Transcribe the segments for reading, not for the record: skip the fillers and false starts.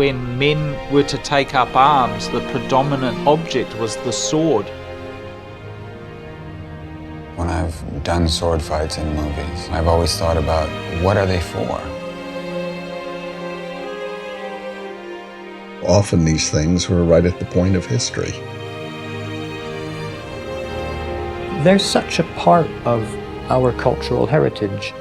when men were to take up arms, the predominant object was the sword. When I've done sword fights in movies, I've always thought about, what are they for? Often these things were right at the point of history. They're such a part of our cultural heritage.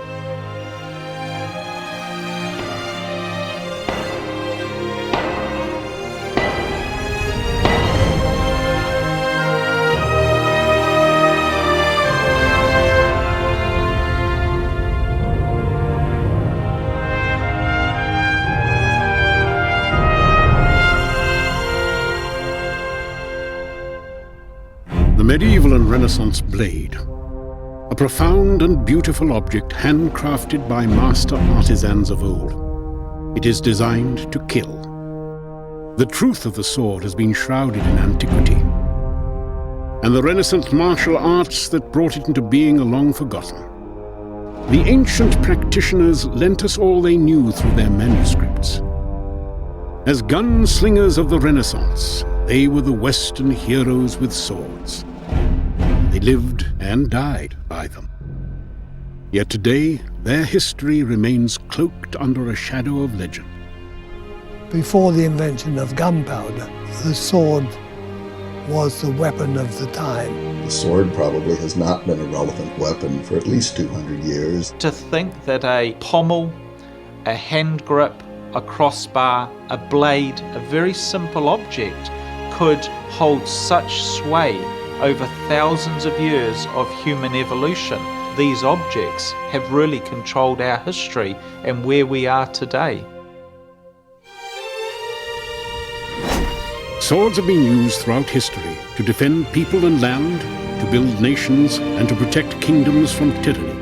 The medieval and Renaissance blade, a profound and beautiful object handcrafted by master artisans of old. It is designed to kill. The truth of the sword has been shrouded in antiquity, and the Renaissance martial arts that brought it into being are long forgotten. The ancient practitioners lent us all they knew through their manuscripts. As gunslingers of the Renaissance, they were the Western heroes with swords. They lived and died by them. Yet today, their history remains cloaked under a shadow of legend. Before the invention of gunpowder, the sword was the weapon of the time. The sword probably has not been a relevant weapon for at least 200 years. To think that a pommel, a hand grip, a crossbar, a blade, a very simple object, could hold such sway over thousands of years of human evolution. These objects have really controlled our history and where we are today. Swords have been used throughout history to defend people and land, to build nations, and to protect kingdoms from tyranny.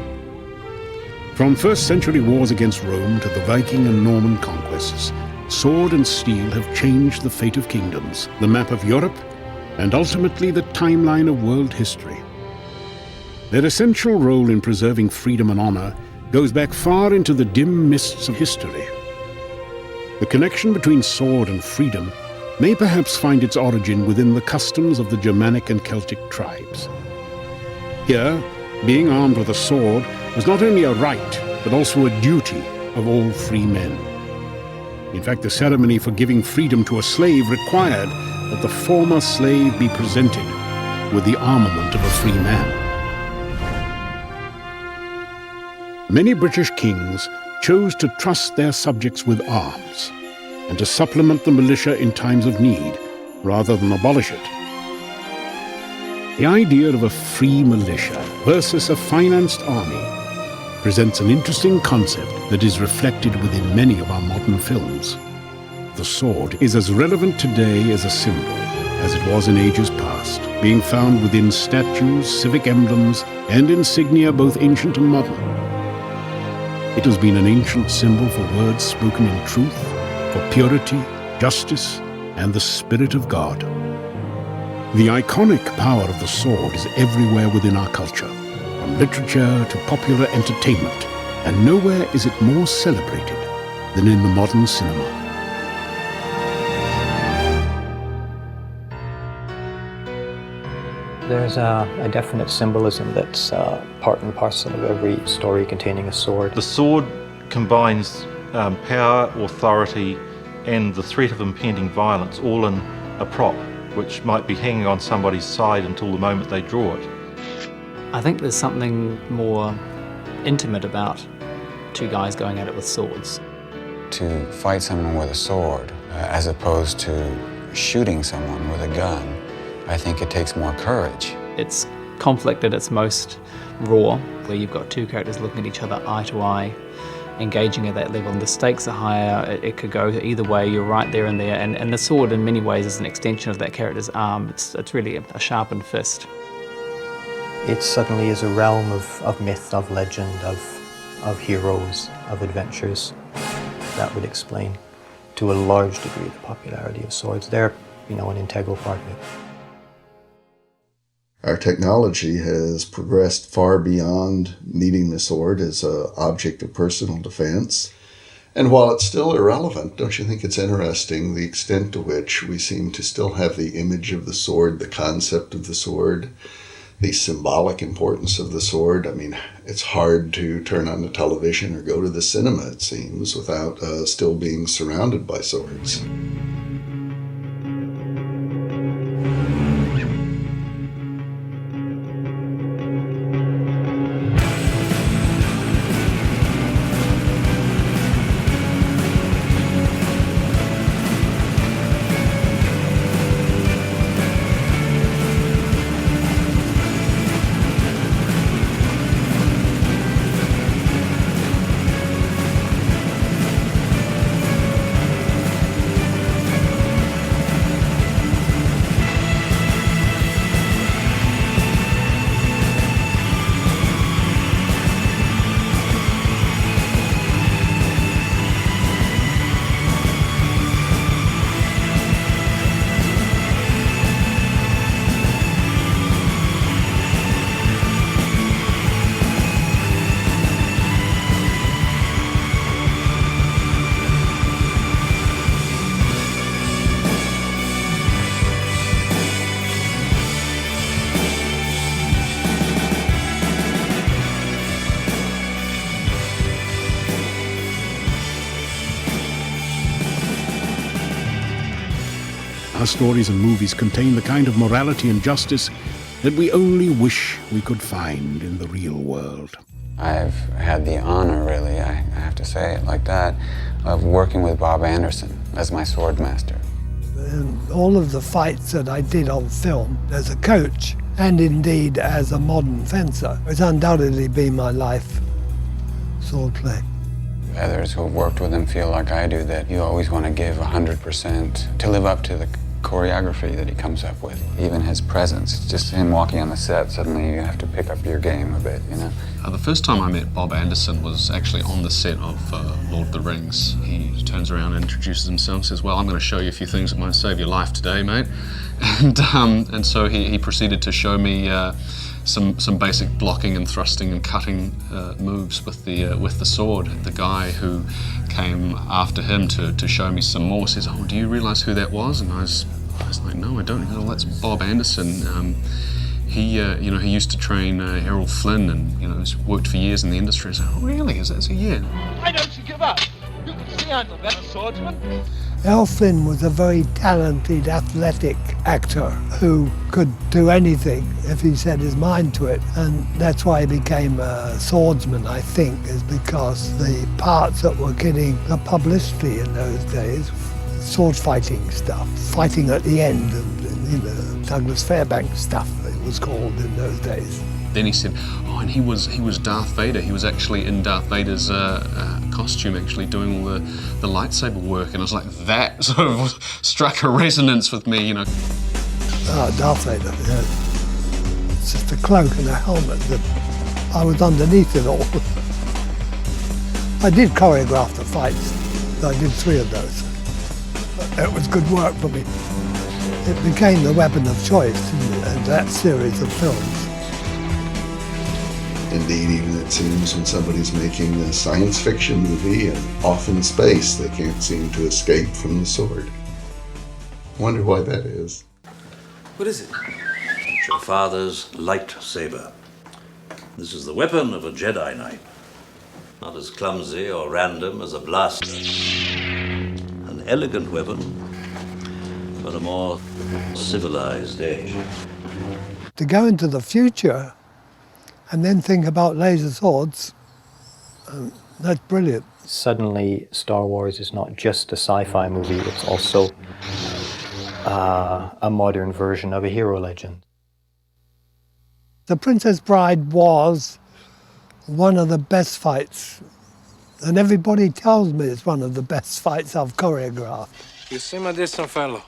From first-century wars against Rome to the Viking and Norman conquests, sword and steel have changed the fate of kingdoms, the map of Europe, and ultimately the timeline of world history. Their essential role in preserving freedom and honor goes back far into the dim mists of history. The connection between sword and freedom may perhaps find its origin within the customs of the Germanic and Celtic tribes. Here, being armed with a sword was not only a right, but also a duty of all free men. In fact, the ceremony for giving freedom to a slave required that the former slave be presented with the armament of a free man. Many British kings chose to trust their subjects with arms and to supplement the militia in times of need, rather than abolish it. The idea of a free militia versus a financed army presents an interesting concept that is reflected within many of our modern films. The sword is as relevant today as a symbol as it was in ages past, being found within statues, civic emblems, and insignia both ancient and modern. It has been an ancient symbol for words spoken in truth, for purity, justice, and the Spirit of God. The iconic power of the sword is everywhere within our culture, from literature to popular entertainment, and nowhere is it more celebrated than in the modern cinema. There's a definite symbolism that's part and parcel of every story containing a sword. The sword combines power, authority, and the threat of impending violence all in a prop, which might be hanging on somebody's side until the moment they draw it. I think there's something more intimate about two guys going at it with swords. To fight someone with a sword, as opposed to shooting someone with a gun, I think it takes more courage. It's conflict at its most raw, where you've got two characters looking at each other eye to eye, engaging at that level, and the stakes are higher. It could go either way. You're right there and there, and the sword in many ways is an extension of that character's arm. It's really a sharpened fist. It suddenly is a realm of myth, of legend, of heroes, of adventures. That would explain, to a large degree, the popularity of swords. They're, an integral part of it. Our technology has progressed far beyond needing the sword as an object of personal defense. And while it's still irrelevant, don't you think it's interesting the extent to which we seem to still have the image of the sword, the concept of the sword, the symbolic importance of the sword? I mean, it's hard to turn on the television or go to the cinema, it seems, without still being surrounded by swords. Our stories and movies contain the kind of morality and justice that we only wish we could find in the real world. I've had the honor, really, I have to say it like that, of working with Bob Anderson as my sword master. And all of the fights that I did on film as a coach, and indeed as a modern fencer, has undoubtedly been my life swordplay. Others who have worked with him feel like I do, that you always want to give 100% to live up to the choreography that he comes up with. Even his presence, just him walking on the set, suddenly you have to pick up your game a bit, you know? The first time I met Bob Anderson was actually on the set of Lord of the Rings. He turns around and introduces himself and says, "Well, I'm going to show you a few things that might save your life today, mate." And so he proceeded to show me some basic blocking and thrusting and cutting moves with the sword. The guy who came after him to show me some more says, "Oh, do you realise who that was?" And I was like, "No, I don't." "Well, that's Bob Anderson. He used to train Errol Flynn, and he's worked for years in the industry." I said, "Oh, really? Is that so?" "Yeah." "Why don't you give up? You can see I'm a better swordsman." Errol Flynn was a very talented, athletic actor who could do anything if he set his mind to it. And that's why he became a swordsman, I think, is because the parts that were getting the publicity in those days, sword fighting stuff, fighting at the end, and Douglas Fairbanks stuff, it was called in those days. Then he said, "Oh, and he was Darth Vader. He was actually in Darth Vader's costume, actually doing all the lightsaber work." And I was like, that sort of struck a resonance with me, Darth Vader, yeah. It's just a cloak and a helmet that I was underneath it all. I did choreograph the fights. I did 3 of those. It was good work for me. It became the weapon of choice in that series of films. Indeed, even it seems when somebody's making a science fiction movie and off in space, they can't seem to escape from the sword. I wonder why that is. What is it? It's your father's lightsaber. This is the weapon of a Jedi Knight. Not as clumsy or random as a blaster. An elegant weapon for a more civilized age. To go into the future and then think about laser swords, that's brilliant. Suddenly, Star Wars is not just a sci-fi movie, it's also a modern version of a hero legend. The Princess Bride was one of the best fights, and everybody tells me it's one of the best fights I've choreographed. You seem a decent fellow.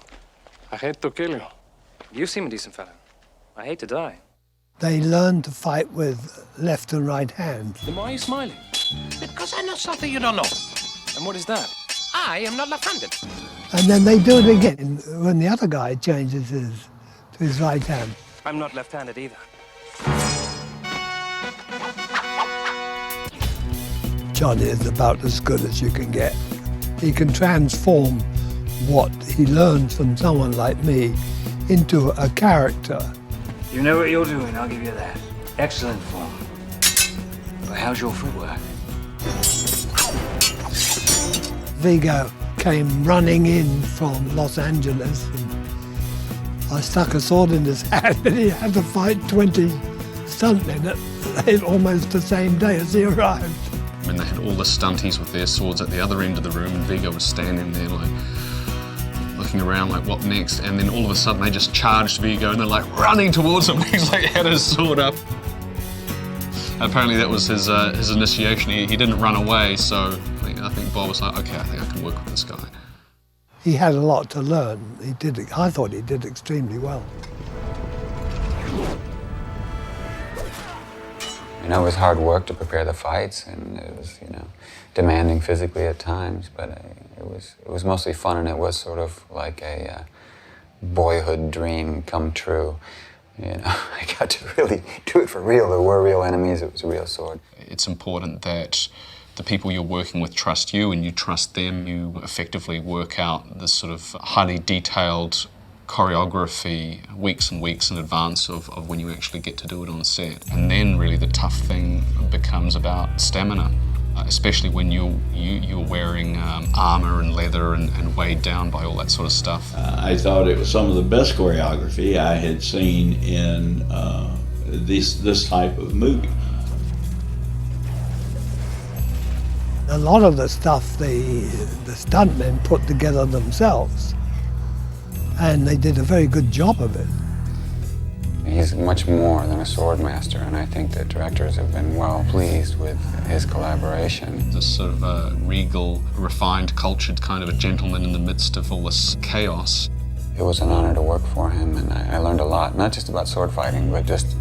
I hate to kill you. You seem a decent fellow. I hate to die. They learn to fight with left and right hand. Then why are you smiling? Because I know something you don't know. And what is that? I am not left-handed. And then they do it again when the other guy changes to his right hand. I'm not left-handed either. Johnny is about as good as you can get. He can transform what he learns from someone like me into a character. You know what you're doing, I'll give you that. Excellent form. But how's your footwork? Vigo came running in from Los Angeles, and I stuck a sword in his hand, and he had to fight 20 stuntmen almost the same day as he arrived. I mean, they had all the stunties with their swords at the other end of the room, and Vigo was standing there like looking around like, what next? And then all of a sudden they just charged Vigo and they're like running towards him. He's like had his sword up. Apparently that was his initiation. He didn't run away, so I think Bob was like, okay, I think I can work with this guy. He had a lot to learn. I thought he did extremely well. You know, it was hard work to prepare the fights, and it was, you know, demanding physically at times, but it was mostly fun, and it was sort of like a boyhood dream come true. You know, I got to really do it for real. There were real enemies. It was a real sword. It's important that the people you're working with trust you and you trust them. You effectively work out this sort of highly detailed choreography weeks and weeks in advance of when you actually get to do it on set. And then really the tough thing becomes about stamina, especially when you're wearing armour and leather and weighed down by all that sort of stuff. I thought it was some of the best choreography I had seen in this type of movie. A lot of the stuff the stuntmen put together themselves, and they did a very good job of it. He's much more than a sword master, and I think that directors have been well pleased with his collaboration. This sort of a regal, refined, cultured kind of a gentleman in the midst of all this chaos. It was an honor to work for him, and I learned a lot, not just about sword fighting, but just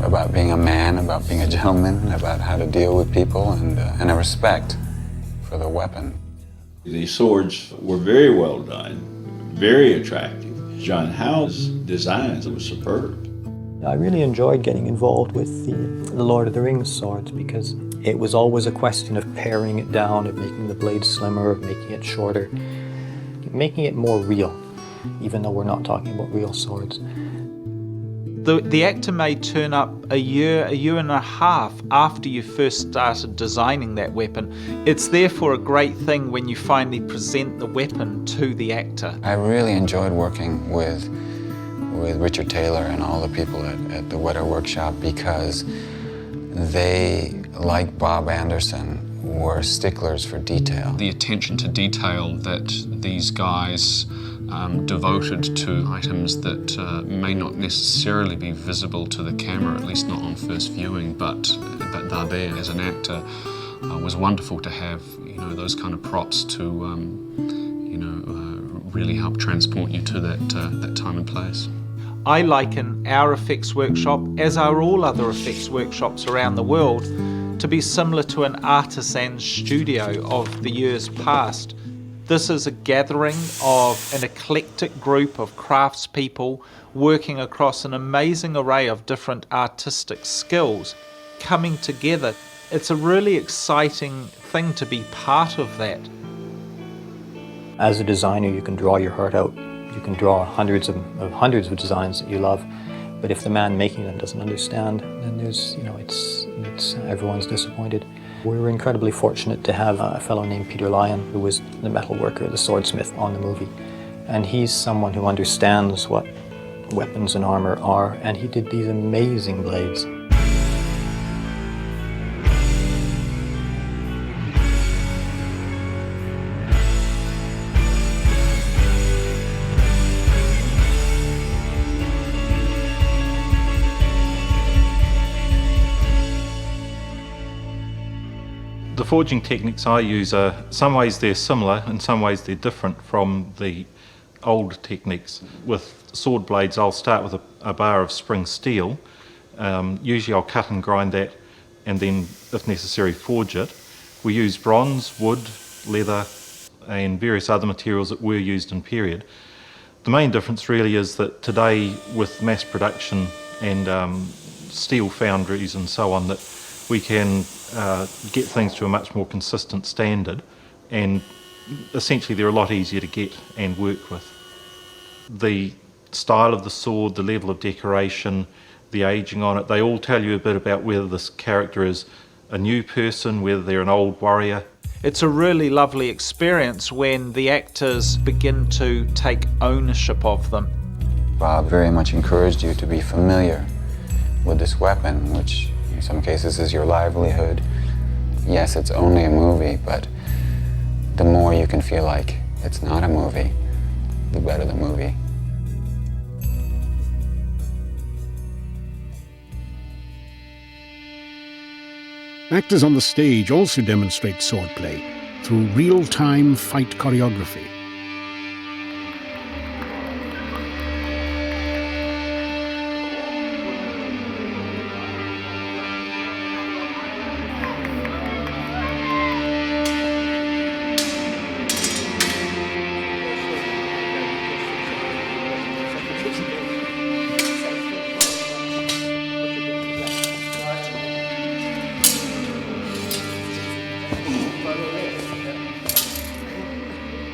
about being a man, about being a gentleman, about how to deal with people, and a respect for the weapon. The swords were very well done, very attractive. John Howe's designs were superb. I really enjoyed getting involved with the Lord of the Rings swords because it was always a question of paring it down, of making the blade slimmer, of making it shorter, making it more real, even though we're not talking about real swords. The actor may turn up a year and a half after you first started designing that weapon. It's therefore a great thing when you finally present the weapon to the actor. I really enjoyed working with Richard Taylor and all the people at the Weta Workshop because they, like Bob Anderson, were sticklers for detail. The attention to detail that these guys devoted to items that may not necessarily be visible to the camera, at least not on first viewing, but they're there as an actor, was wonderful to have, you know, those kind of props to, you know, really help transport you to that time and place. I liken our effects workshop, as are all other effects workshops around the world, to be similar to an artisan's studio of the years past. This is a gathering of an eclectic group of craftspeople working across an amazing array of different artistic skills coming together. It's a really exciting thing to be part of that. As a designer, you can draw your heart out. You can draw hundreds of designs that you love, but if the man making them doesn't understand, then there's, you know, it's everyone's disappointed. We were incredibly fortunate to have a fellow named Peter Lyon, who was the metal worker, the swordsmith on the movie. And he's someone who understands what weapons and armor are, and he did these amazing blades. The forging techniques I use are, some ways they're similar, in some ways they're different from the old techniques. With sword blades, I'll start with a bar of spring steel. Usually I'll cut and grind that and then, if necessary, forge it. We use bronze, wood, leather and various other materials that were used in period. The main difference really is that today, with mass production and steel foundries and so on, that we can get things to a much more consistent standard, and essentially they're a lot easier to get and work with. The style of the sword, the level of decoration, the aging on it, they all tell you a bit about whether this character is a new person, whether they're an old warrior. It's a really lovely experience when the actors begin to take ownership of them. Bob very much encouraged you to be familiar with this weapon, which in some cases is your livelihood. Yes, it's only a movie, but the more you can feel like it's not a movie, the better the movie. Actors on the stage also demonstrate swordplay through real-time fight choreography.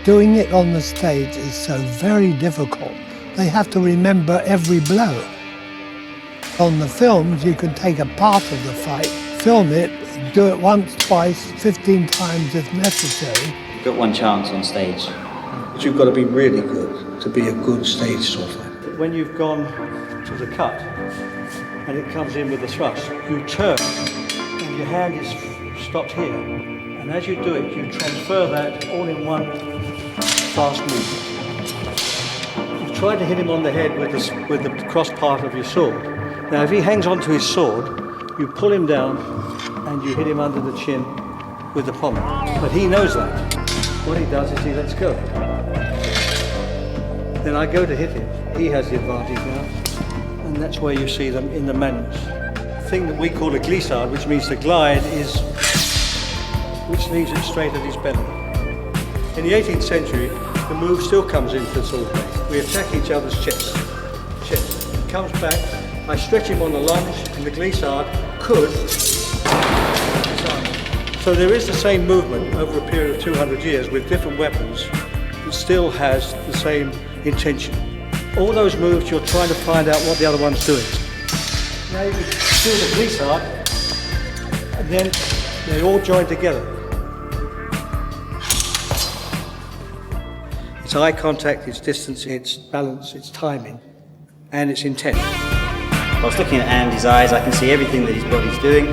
Doing it on the stage is so very difficult. They have to remember every blow. On the films, you can take a part of the fight, film it, do it once, twice, 15 times if necessary. You've got one chance on stage. But you've got to be really good to be a good stage sword fighter. When you've gone to the cut and it comes in with the thrust, you turn and your hand is stopped here. And as you do it, you transfer that all in one fast move. You try to hit him on the head with the cross part of your sword. Now, if he hangs onto his sword, you pull him down and you hit him under the chin with the pommel. But he knows that. What he does is he lets go. Then I go to hit him. He has the advantage now. And that's where you see them in the manuals. The thing that we call a glissade, which means the glide, is which leaves it straight at his belly. In the 18th century, the move still comes into the sword play. We attack each other's chest. He comes back, I stretch him on the lunge, and the glissade could disarm. So there is the same movement over a period of 200 years with different weapons. It still has the same intention. All those moves, you're trying to find out what the other one's doing. Now you can do the glissade, and then they all join together. It's eye contact, it's distance, it's balance, it's timing, and it's intent. I was looking at Andy's eyes, I can see everything that his body's doing,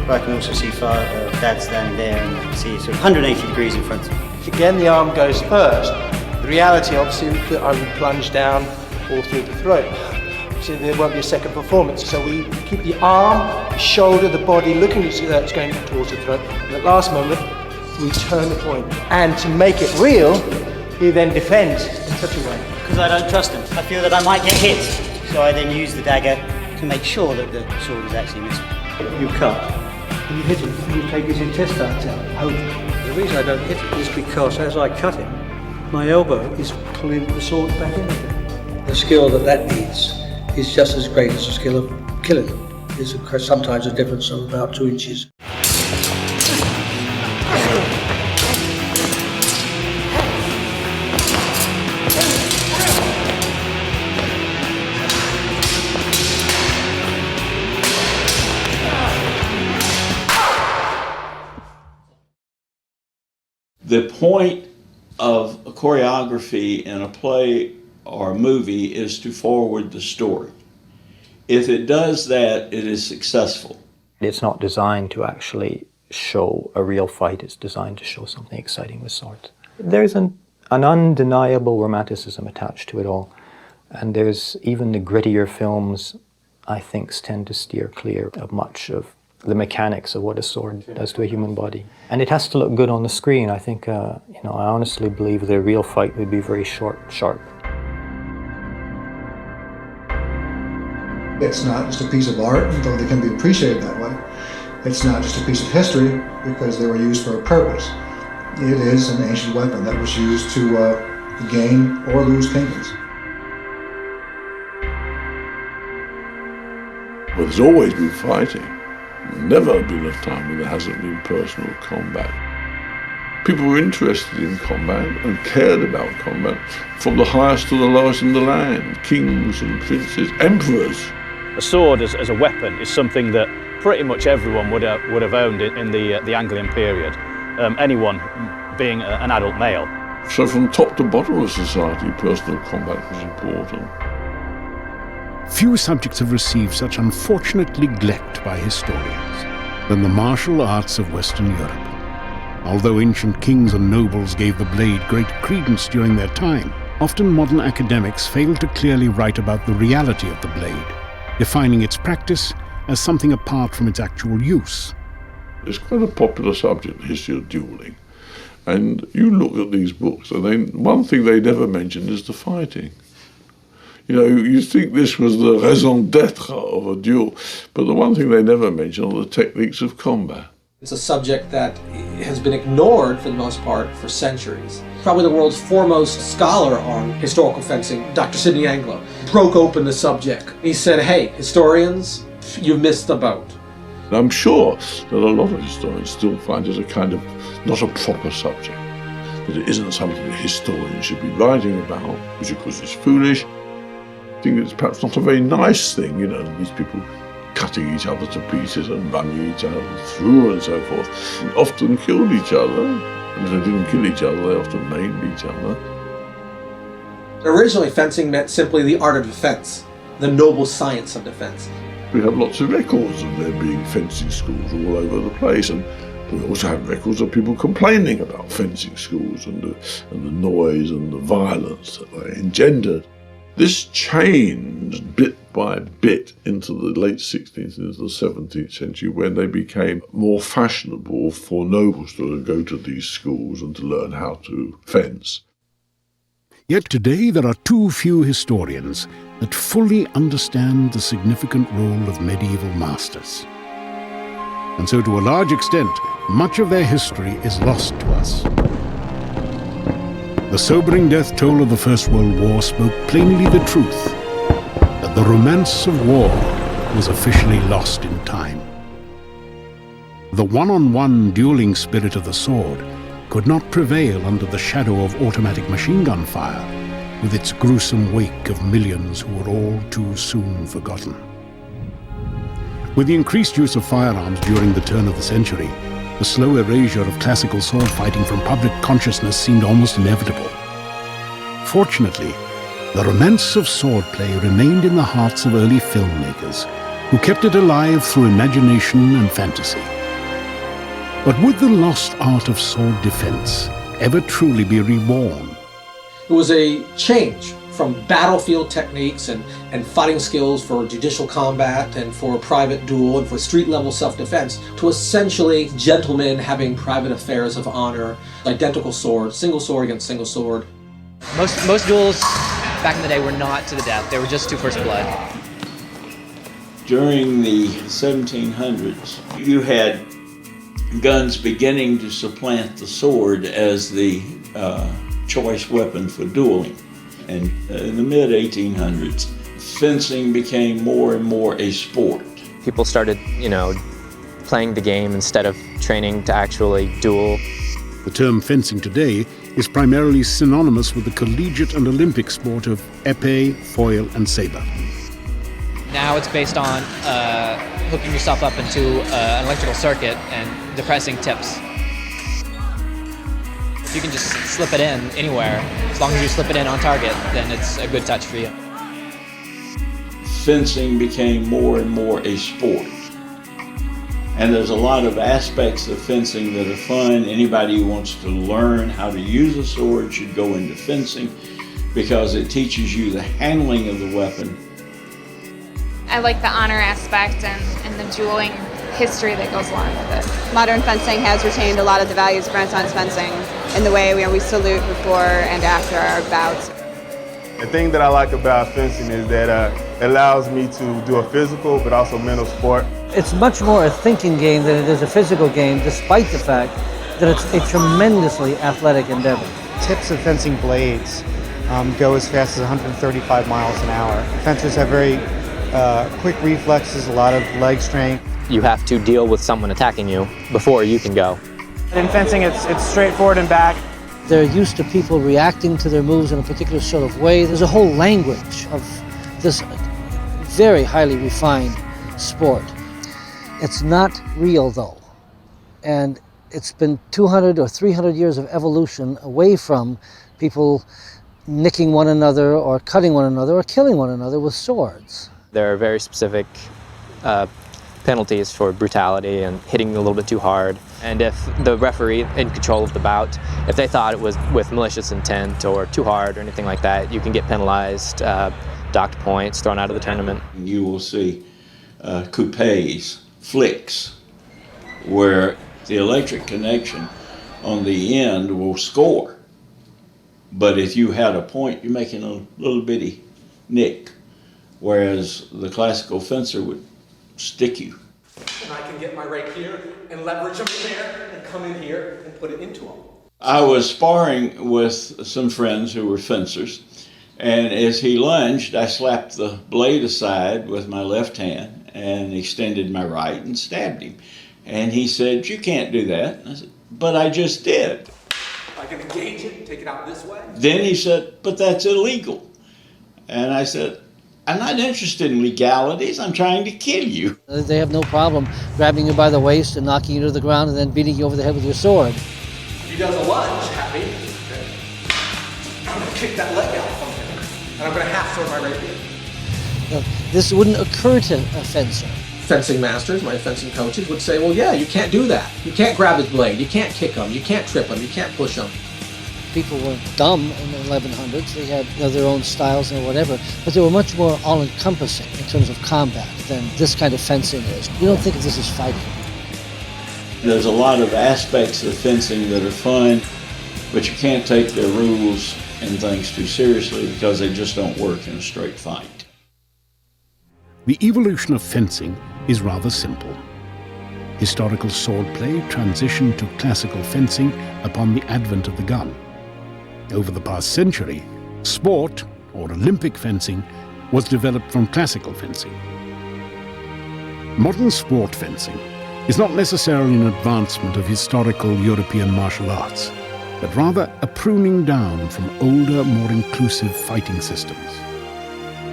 but I can also see Dad standing there and I can see sort of 180 degrees in front of me. Again, the arm goes first. The reality, obviously, that I would plunge down all through the throat. So there won't be a second performance. So we keep the arm, the shoulder, the body looking at it's going towards the throat. And at the last moment, we turn the point. And to make it real, he then defends in such a way. Because I don't trust him. I feel that I might get hit. So I then use the dagger to make sure that the sword is actually missing. You cut, and you hit him, and you take his intestines out, hopefully. The reason I don't hit him is because as I cut him, my elbow is pulling the sword back in again. The skill that needs is just as great as the skill of killing them. There's sometimes a difference of about 2 inches. The point of a choreography in a play or a movie is to forward the story. If it does that, it is successful. It's not designed to actually show a real fight, it's designed to show something exciting with swords. There's an undeniable romanticism attached to it all, and there's even the grittier films, I think, tend to steer clear of much of the mechanics of what a sword does to a human body. And it has to look good on the screen. I think, I honestly believe the real fight would be very short, sharp. It's not just a piece of art, though they can be appreciated that way. It's not just a piece of history because they were used for a purpose. It is an ancient weapon that was used to gain or lose kingdoms. Well, there's always been fighting. never been a time when there hasn't been personal combat. People were interested in combat and cared about combat, from the highest to the lowest in the land, kings and princes, emperors. A sword as a weapon is something that pretty much everyone would have owned in the Anglian period, anyone being an adult male. So from top to bottom of society, personal combat was important. Few subjects have received such unfortunate neglect by historians than the martial arts of Western Europe. Although ancient kings and nobles gave the blade great credence during their time, often modern academics fail to clearly write about the reality of the blade, defining its practice as something apart from its actual use. It's quite a popular subject, the history of dueling. And you look at these books, and one thing they never mention is the fighting. You know, you think this was the raison d'etre of a duel, but the one thing they never mention are the techniques of combat. It's a subject that has been ignored for the most part for centuries. Probably the world's foremost scholar on historical fencing, Dr. Sidney Anglo, broke open the subject. He said, hey, historians, you've missed the boat. I'm sure that a lot of historians still find it a kind of not a proper subject, that it isn't something that historians should be writing about, which of course is foolish. I think it's perhaps not a very nice thing, you know, these people cutting each other to pieces and running each other through and so forth, and often killed each other. And if they didn't kill each other, they often maimed each other. Originally, fencing meant simply the art of defense, the noble science of defense. We have lots of records of there being fencing schools all over the place, and we also have records of people complaining about fencing schools and the noise and the violence that they engendered. This changed bit by bit into the late 16th and into the 17th century, when they became more fashionable for nobles to go to these schools and to learn how to fence. Yet today there are too few historians that fully understand the significant role of medieval masters. And so to a large extent, much of their history is lost to us. The sobering death toll of the First World War spoke plainly the truth, that the romance of war was officially lost in time. The one-on-one dueling spirit of the sword could not prevail under the shadow of automatic machine gun fire, with its gruesome wake of millions who were all too soon forgotten. With the increased use of firearms during the turn of the century, the slow erasure of classical sword fighting from public consciousness seemed almost inevitable. Fortunately, the romance of swordplay remained in the hearts of early filmmakers, who kept it alive through imagination and fantasy. But would the lost art of sword defense ever truly be reborn? It was a change from battlefield techniques and fighting skills for judicial combat and for private duel and for street-level self-defense to essentially gentlemen having private affairs of honor, identical sword, single sword against single sword. Most duels back in the day were not to the death. They were just to first blood. During the 1700s, you had guns beginning to supplant the sword as the choice weapon for dueling. And in the mid-1800s, fencing became more and more a sport. People started, playing the game instead of training to actually duel. The term fencing today is primarily synonymous with the collegiate and Olympic sport of épée, foil, and saber. Now it's based on hooking yourself up into an electrical circuit and depressing tips. If you can just slip it in anywhere, as long as you slip it in on target, then it's a good touch for you. Fencing became more and more a sport. And there's a lot of aspects of fencing that are fun. Anybody who wants to learn how to use a sword should go into fencing because it teaches you the handling of the weapon. I like the honor aspect and the dueling history that goes along with it. Modern fencing has retained a lot of the values of Renaissance fencing in the way we salute before and after our bouts. The thing that I like about fencing is that it allows me to do a physical but also mental sport. It's much more a thinking game than it is a physical game, despite the fact that it's a tremendously athletic endeavor. Tips of fencing blades go as fast as 135 miles an hour. Fencers have very quick reflexes, a lot of leg strength. you have to deal with someone attacking you before you can go. In fencing, it's straightforward and back. They're used to people reacting to their moves in a particular sort of way. There's a whole language of this very highly refined sport. It's not real, though. And it's been 200 or 300 years of evolution away from people nicking one another or cutting one another or killing one another with swords. There are very specific penalties for brutality and hitting a little bit too hard. And if the referee in control of the bout, if they thought it was with malicious intent or too hard or anything like that, you can get penalized, docked points, thrown out of the tournament. You will see coupes, flicks, where the electric connection on the end will score. But if you had a point, you're making a little bitty nick, whereas the classical fencer would stick you. And I can get my rake here and leverage them there and come in here and put it into them. I was sparring with some friends who were fencers, and as he lunged, I slapped the blade aside with my left hand and extended my right and stabbed him. And he said, "You can't do that." And I said, "But I just did." I can engage it and take it out this way. Then he said, "But that's illegal." And I said, "I'm not interested in legalities. I'm trying to kill you." They have no problem grabbing you by the waist and knocking you to the ground and then beating you over the head with your sword. If he does a lunge at me, I'm going to kick that leg out from him. And I'm going to half throw my rake in. This wouldn't occur to a fencer. Fencing masters, my fencing coaches, would say, well, yeah, you can't do that. You can't grab his blade. You can't kick him. You can't trip him. You can't push him. People weren't dumb in the 1100s. They had their own styles and whatever, but they were much more all-encompassing in terms of combat than this kind of fencing is. You don't think of this as fighting. There's a lot of aspects of fencing that are fun, but you can't take their rules and things too seriously because they just don't work in a straight fight. The evolution of fencing is rather simple. Historical swordplay transitioned to classical fencing upon the advent of the gun. Over the past century, sport, or Olympic fencing, was developed from classical fencing. Modern sport fencing is not necessarily an advancement of historical European martial arts, but rather a pruning down from older, more inclusive fighting systems.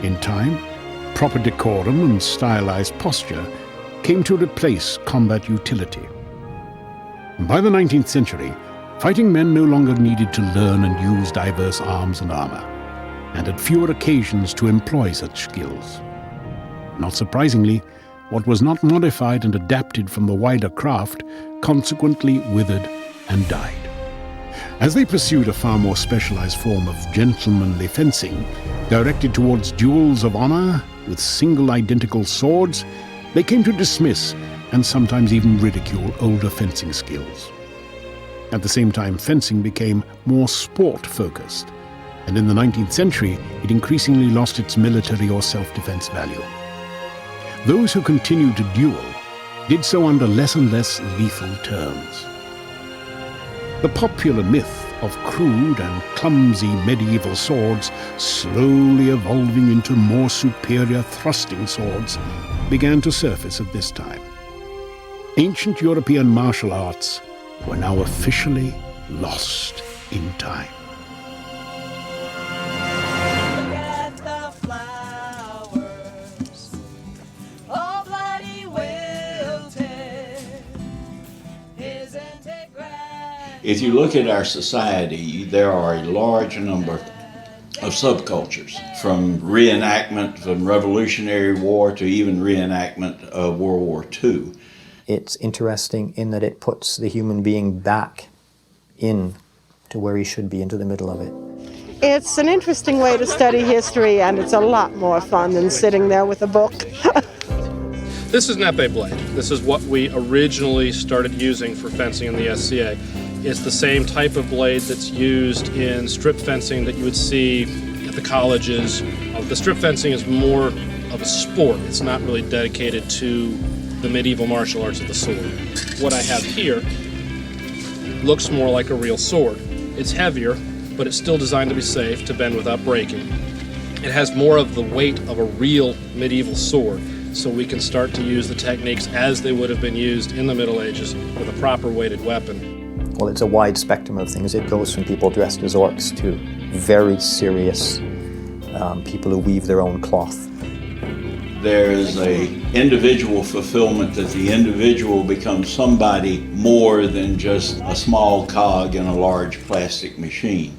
In time, proper decorum and stylized posture came to replace combat utility. And by the 19th century, fighting men no longer needed to learn and use diverse arms and armor, and had fewer occasions to employ such skills. Not surprisingly, what was not modified and adapted from the wider craft consequently withered and died. As they pursued a far more specialized form of gentlemanly fencing, directed towards duels of honor with single identical swords, they came to dismiss and sometimes even ridicule older fencing skills. At the same time, fencing became more sport-focused, and in the 19th century, it increasingly lost its military or self-defense value. Those who continued to duel did so under less and less lethal terms. The popular myth of crude and clumsy medieval swords slowly evolving into more superior thrusting swords began to surface at this time. Ancient European martial arts were now officially lost in time. If you look at our society, there are a large number of subcultures, from reenactment from Revolutionary War to even reenactment of World War II. It's interesting in that it puts the human being back in to where he should be, into the middle of it. It's an interesting way to study history, and it's a lot more fun than sitting there with a book. This is an epee blade. This is what we originally started using for fencing in the SCA. It's the same type of blade that's used in strip fencing that you would see at the colleges. The strip fencing is more of a sport. It's not really dedicated to the medieval martial arts of the sword. What I have here looks more like a real sword. It's heavier, but it's still designed to be safe, to bend without breaking. It has more of the weight of a real medieval sword. so we can start to use the techniques as they would have been used in the Middle Ages with a proper weighted weapon. Well, it's a wide spectrum of things. It goes from people dressed as orcs to very serious people who weave their own cloth. There's an individual fulfillment that the individual becomes somebody more than just a small cog in a large plastic machine.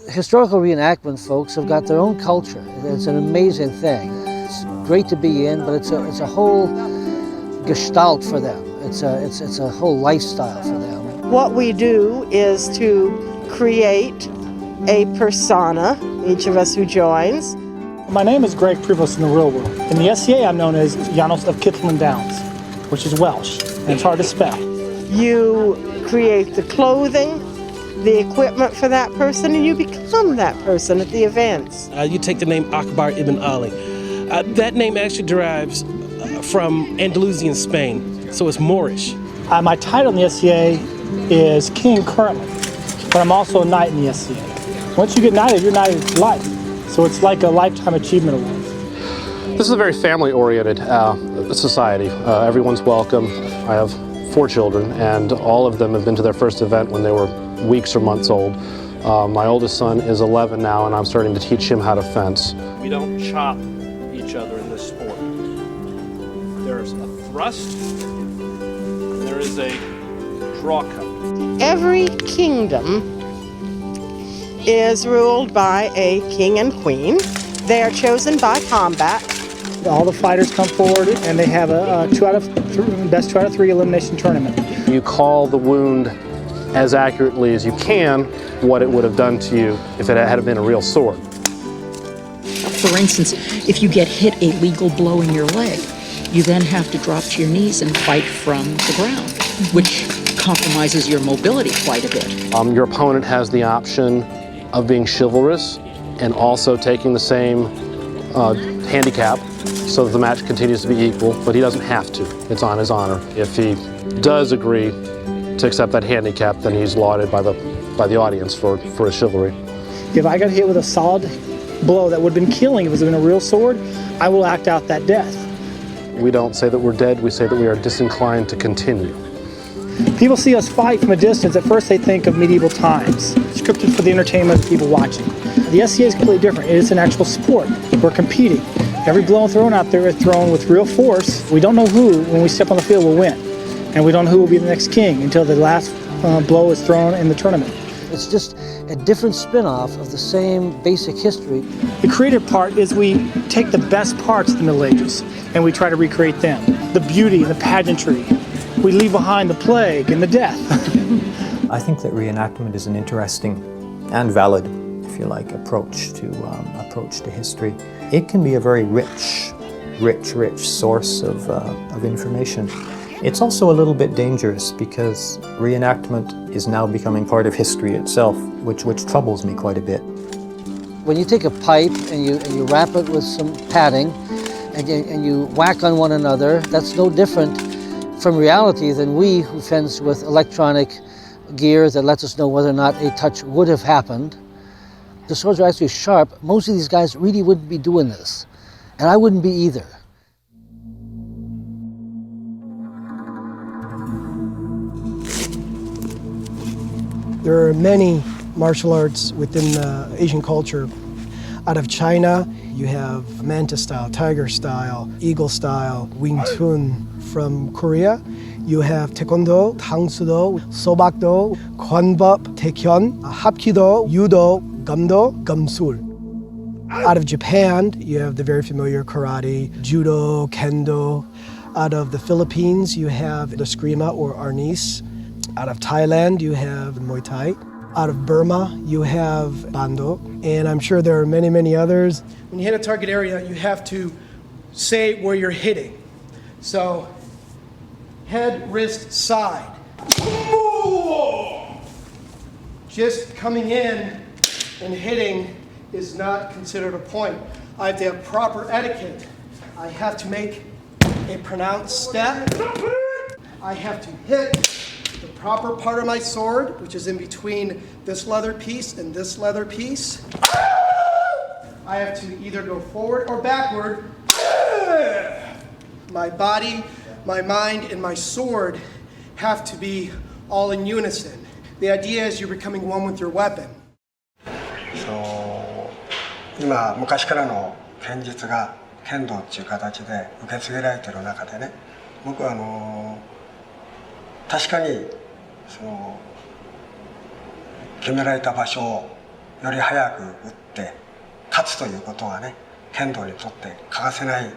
Historical reenactment folks have got their own culture. It's an amazing thing. It's great to be in, but it's a whole gestalt for them. It's a whole lifestyle for them. What we do is to create a persona, each of us who joins. My name is Greg Prevost in the real world. In the SCA, I'm known as Janos of Kittlin Downs, which is Welsh, and it's hard to spell. You create the clothing, the equipment for that person, and you become that person at the events. You take the name Akbar ibn Ali. That name actually derives from Andalusian Spain, so it's Moorish. My title in the SCA is King currently, but I'm also a knight in the SCA. Once you get knighted, you're knighted for life. So it's like a lifetime achievement award. This is a very family-oriented society. Everyone's welcome. I have 4 children, and all of them have been to their first event when they were weeks or months old. My oldest son is 11 now, and I'm starting to teach him how to fence. We don't chop each other in this sport. There's a thrust, and there is a draw cut. Every kingdom is ruled by a king and queen. They are chosen by combat. All the fighters come forward, and they have a best 2 out of 3 elimination tournament. You call the wound as accurately as you can what it would have done to you if it had been a real sword. For instance, if you get hit a legal blow in your leg, you then have to drop to your knees and fight from the ground, which compromises your mobility quite a bit. Your opponent has the option of being chivalrous and also taking the same handicap so that the match continues to be equal, but he doesn't have to. It's on his honor. If he does agree to accept that handicap, then he's lauded by the audience for his chivalry. If I got hit with a solid blow that would have been killing if it was in a real sword, I will act out that death. We don't say that we're dead, we say that we are disinclined to continue. People see us fight from a distance. At first they think of medieval times, scripted for the entertainment of the people watching. The SCA is completely different. It is an actual sport. We're competing. Every blow thrown out there is thrown with real force. We don't know who, when we step on the field, will win. And we don't know who will be the next king until the last blow is thrown in the tournament. It's just a different spin-off of the same basic history. The creative part is we take the best parts of the Middle Ages and we try to recreate them. The beauty and the pageantry. We leave behind the plague and the death. I think that reenactment is an interesting and valid, if you like, approach to history. It can be a very rich source of information. It's also a little bit dangerous because reenactment is now becoming part of history itself, which troubles me quite a bit. When you take a pipe and you wrap it with some padding and you whack on one another, that's no different from reality than we who fence with electronic gear that lets us know whether or not a touch would have happened. The swords are actually sharp. Most of these guys really wouldn't be doing this, and I wouldn't be either. There are many martial arts within Asian culture. Out of China, you have manta style, tiger style, eagle style, Wing Chun. From Korea, you have Taekwondo, Tangsudo, Sobakdo, Kwanbop, Taekyon, Hapkido, Judo, Gumdo, Gumsul. Out of Japan, you have the very familiar karate, Judo, Kendo. Out of the Philippines, you have the Eskrima or Arnis. Out of Thailand, you have Muay Thai. Out of Burma, you have Bando. And I'm sure there are many, many others. When you hit a target area, you have to say where you're hitting. So, head, wrist, side. Just coming in and hitting is not considered a point. I have to have proper etiquette. I have to make a pronounced step. I have to hit the proper part of my sword, which is in between this leather piece and this leather piece. I have to either go forward or backward. My body, my mind, and my sword have to be all in unison. The idea is you're becoming one with your weapon. 今昔からの剣術が剣道っていう形で受け継げられている中でね、僕は確かに決められた場所をより早く打って勝つということはね、剣道にとって欠かせないやっ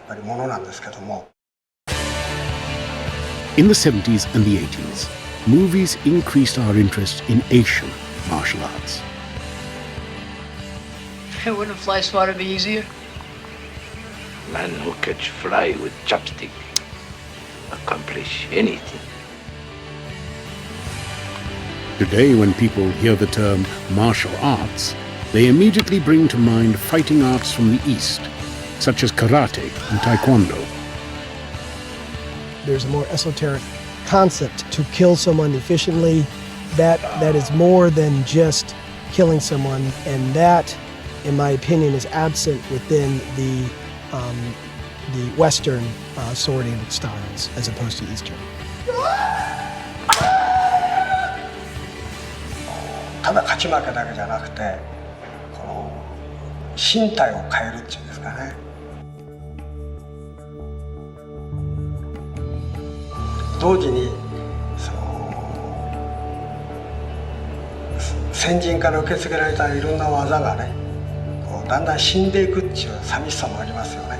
ぱりものなんですけども。In the 70s and the 80s, movies increased our interest in Asian martial arts. Wouldn't a fly swatter be easier? Man who catch fly with chopstick accomplish anything. Today, when people hear the term martial arts, they immediately bring to mind fighting arts from the East, such as karate and taekwondo. There's a more esoteric concept to kill someone efficiently that is more than just killing someone, and that, in my opinion, is absent within the Western swording styles as opposed to Eastern. ただ勝ち負けだけじゃなくて、この身体を変えるっていうんですかね。同時に先人から受け継げられたいろんな技がね、こうだんだん死んでいくっていう寂しさもありますよね。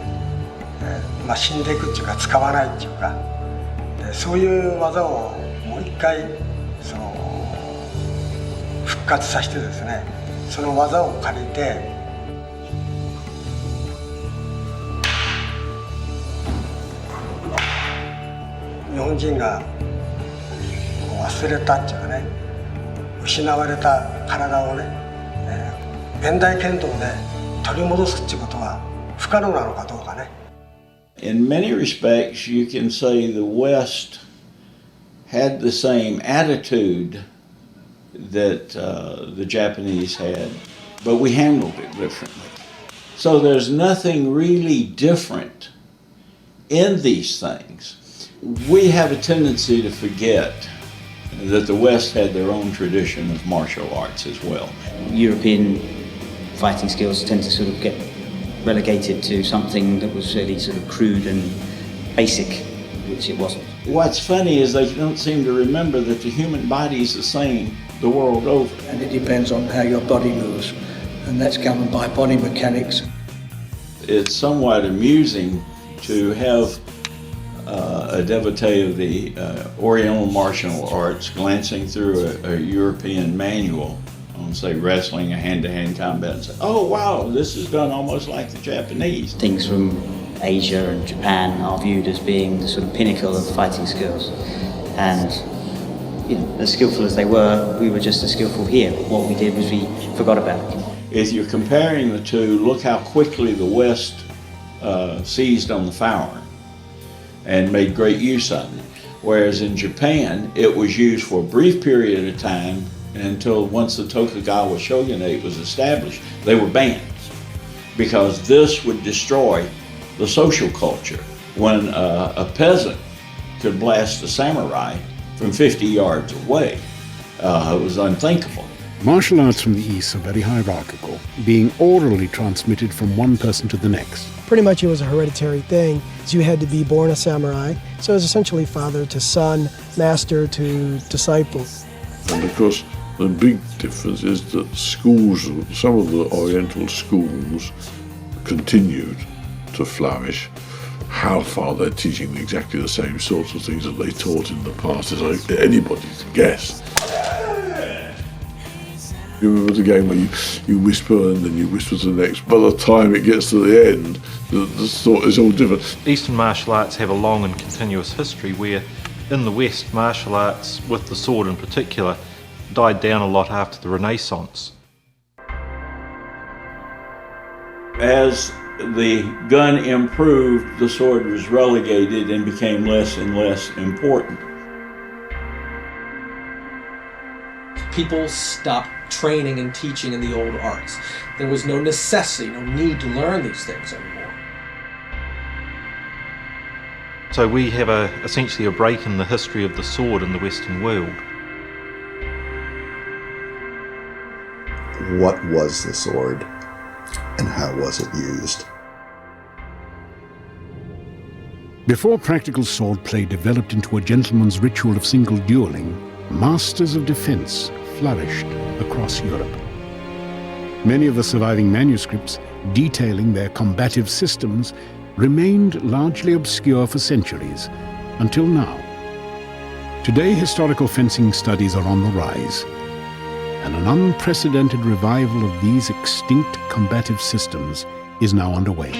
死んでいくっていうか使わないっていうか、そういう技をもう一回復活させてですね、その技を借りて日本人が忘れたっていうかね、失われた体をね、現代剣道で取り戻すっていうことは不可能なのかどうかね。In many respects, you can say the West had the same attitude that the Japanese had, but we handled it differently. So there's nothing really different in these things. We have a tendency to forget that the West had their own tradition of martial arts as well. European fighting skills tend to sort of get relegated to something that was really sort of crude and basic, which it wasn't. What's funny is they don't seem to remember that the human body is the same the world over. And it depends on how your body moves, and that's governed by body mechanics. It's somewhat amusing to have a devotee of the Oriental martial arts glancing through a European manual on, say, wrestling, a hand-to-hand combat, and say, oh, wow, this is done almost like the Japanese. Things from Asia and Japan are viewed as being the sort of pinnacle of fighting skills. And as skillful as they were, we were just as skillful here. What we did was we forgot about it. If you're comparing the two, look how quickly the West seized on the firearm and made great use of it. Whereas in Japan, it was used for a brief period of time until once the Tokugawa shogunate was established, they were banned because this would destroy the social culture. When a peasant could blast a samurai from 50 yards away, it was unthinkable. Martial arts from the East are very hierarchical, being orally transmitted from one person to the next. Pretty much it was a hereditary thing. You had to be born a samurai, so it was essentially father to son, master to disciple. And of course, the big difference is that schools, some of the Oriental schools continued to flourish. How far they're teaching exactly the same sorts of things that they taught in the past is anybody's guess. You remember the game where you whisper and then you whisper to the next. By the time it gets to the end, the thought is all different. Eastern martial arts have a long and continuous history where in the West, martial arts, with the sword in particular, died down a lot after the Renaissance. As the gun improved, the sword was relegated and became less and less important. People stopped training and teaching in the old arts. There was no necessity, no need to learn these things anymore. So we have essentially a break in the history of the sword in the Western world. What was the sword and how was it used? Before practical swordplay developed into a gentleman's ritual of single dueling, masters of defense flourished across Europe. Many of the surviving manuscripts detailing their combative systems remained largely obscure for centuries, until now. Today, historical fencing studies are on the rise, and an unprecedented revival of these extinct combative systems is now underway.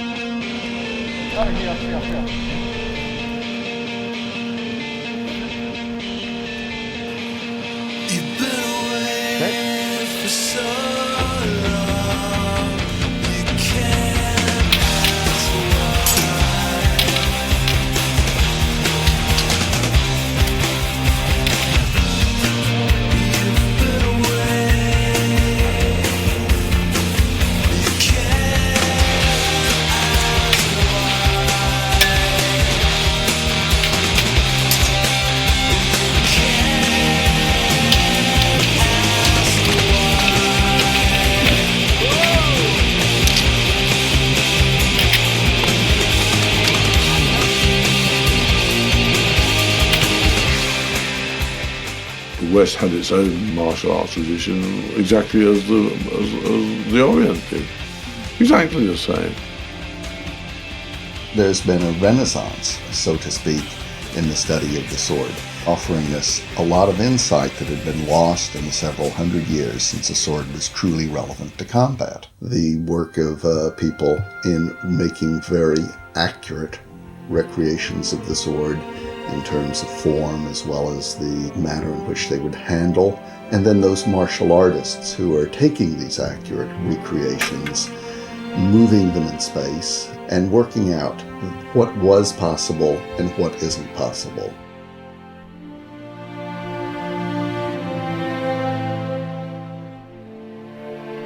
The West had its own martial arts tradition exactly as the Orient did. Exactly the same. There's been a renaissance, so to speak, in the study of the sword, offering us a lot of insight that had been lost in the several hundred years since the sword was truly relevant to combat. The work of people in making very accurate recreations of the sword in terms of form as well as the manner in which they would handle, and then those martial artists who are taking these accurate recreations, moving them in space, and working out what was possible and what isn't possible.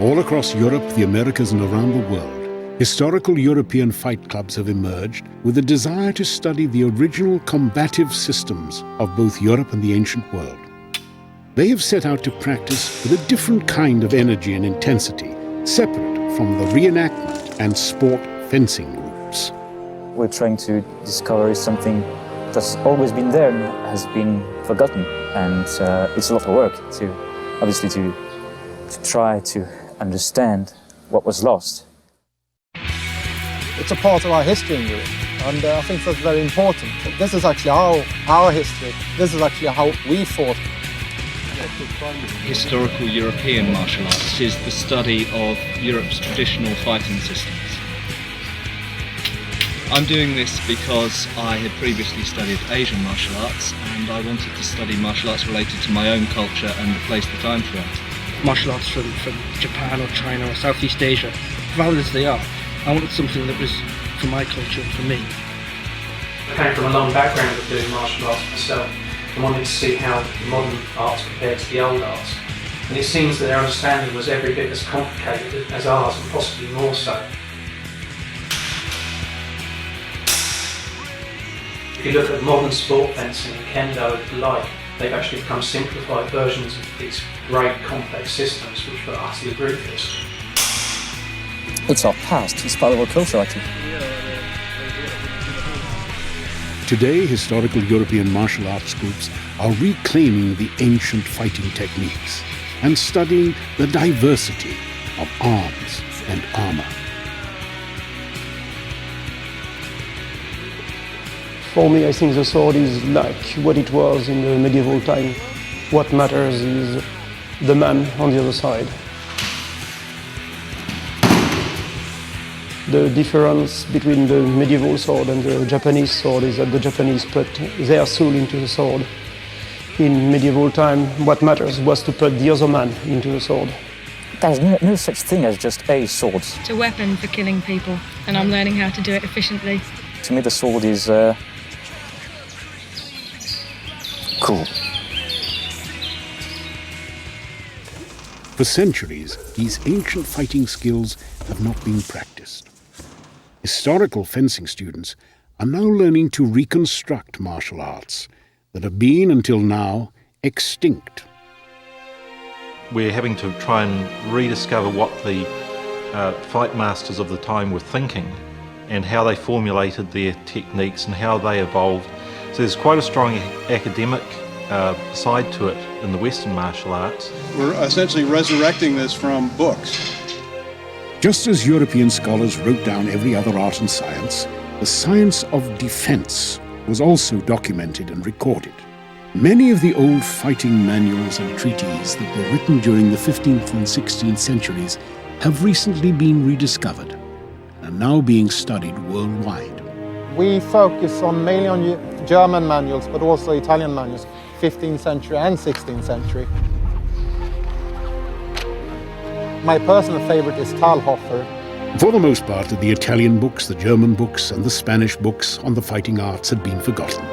All across Europe, the Americas, and around the world, historical European fight clubs have emerged with a desire to study the original combative systems of both Europe and the ancient world. They have set out to practice with a different kind of energy and intensity, separate from the reenactment and sport fencing groups. We're trying to discover something that's always been there and has been forgotten, and it's a lot of work to try to understand what was lost. It's a part of our history in Europe, and I think that's very important. This is actually our history. This is actually how we fought. Historical European martial arts is the study of Europe's traditional fighting systems. I'm doing this because I had previously studied Asian martial arts, and I wanted to study martial arts related to my own culture and the place that I'm from. Martial arts from Japan or China or Southeast Asia, valid as they are, I wanted something that was for my culture and for me. I came from a long background of doing martial arts myself and wanted to see how the modern arts compared to the old arts. And it seems that their understanding was every bit as complicated as ours, and possibly more so. If you look at modern sport fencing and kendo and the like, they've actually become simplified versions of these great complex systems which were utterly ruthless. It's our past, it's part of our culture actually. Today, historical European martial arts groups are reclaiming the ancient fighting techniques and studying the diversity of arms and armor. For me, I think the sword is like what it was in the medieval time. What matters is the man on the other side. The difference between the medieval sword and the Japanese sword is that the Japanese put their soul into the sword. In medieval time, what matters was to put the other man into the sword. There's no such thing as just a sword. It's a weapon for killing people, and I'm learning how to do it efficiently. To me, the sword is cool. For centuries, these ancient fighting skills have not been practiced. Historical fencing students are now learning to reconstruct martial arts that have been, until now, extinct. We're having to try and rediscover what the fight masters of the time were thinking and how they formulated their techniques and how they evolved. So there's quite a strong academic side to it in the Western martial arts. We're essentially resurrecting this from books. Just as European scholars wrote down every other art and science, the science of defense was also documented and recorded. Many of the old fighting manuals and treatises that were written during the 15th and 16th centuries have recently been rediscovered and are now being studied worldwide. We focus mainly on German manuals, but also Italian manuals, 15th century and 16th century. My personal favorite is Talhofer. For the most part, the Italian books, the German books, and the Spanish books on the fighting arts had been forgotten,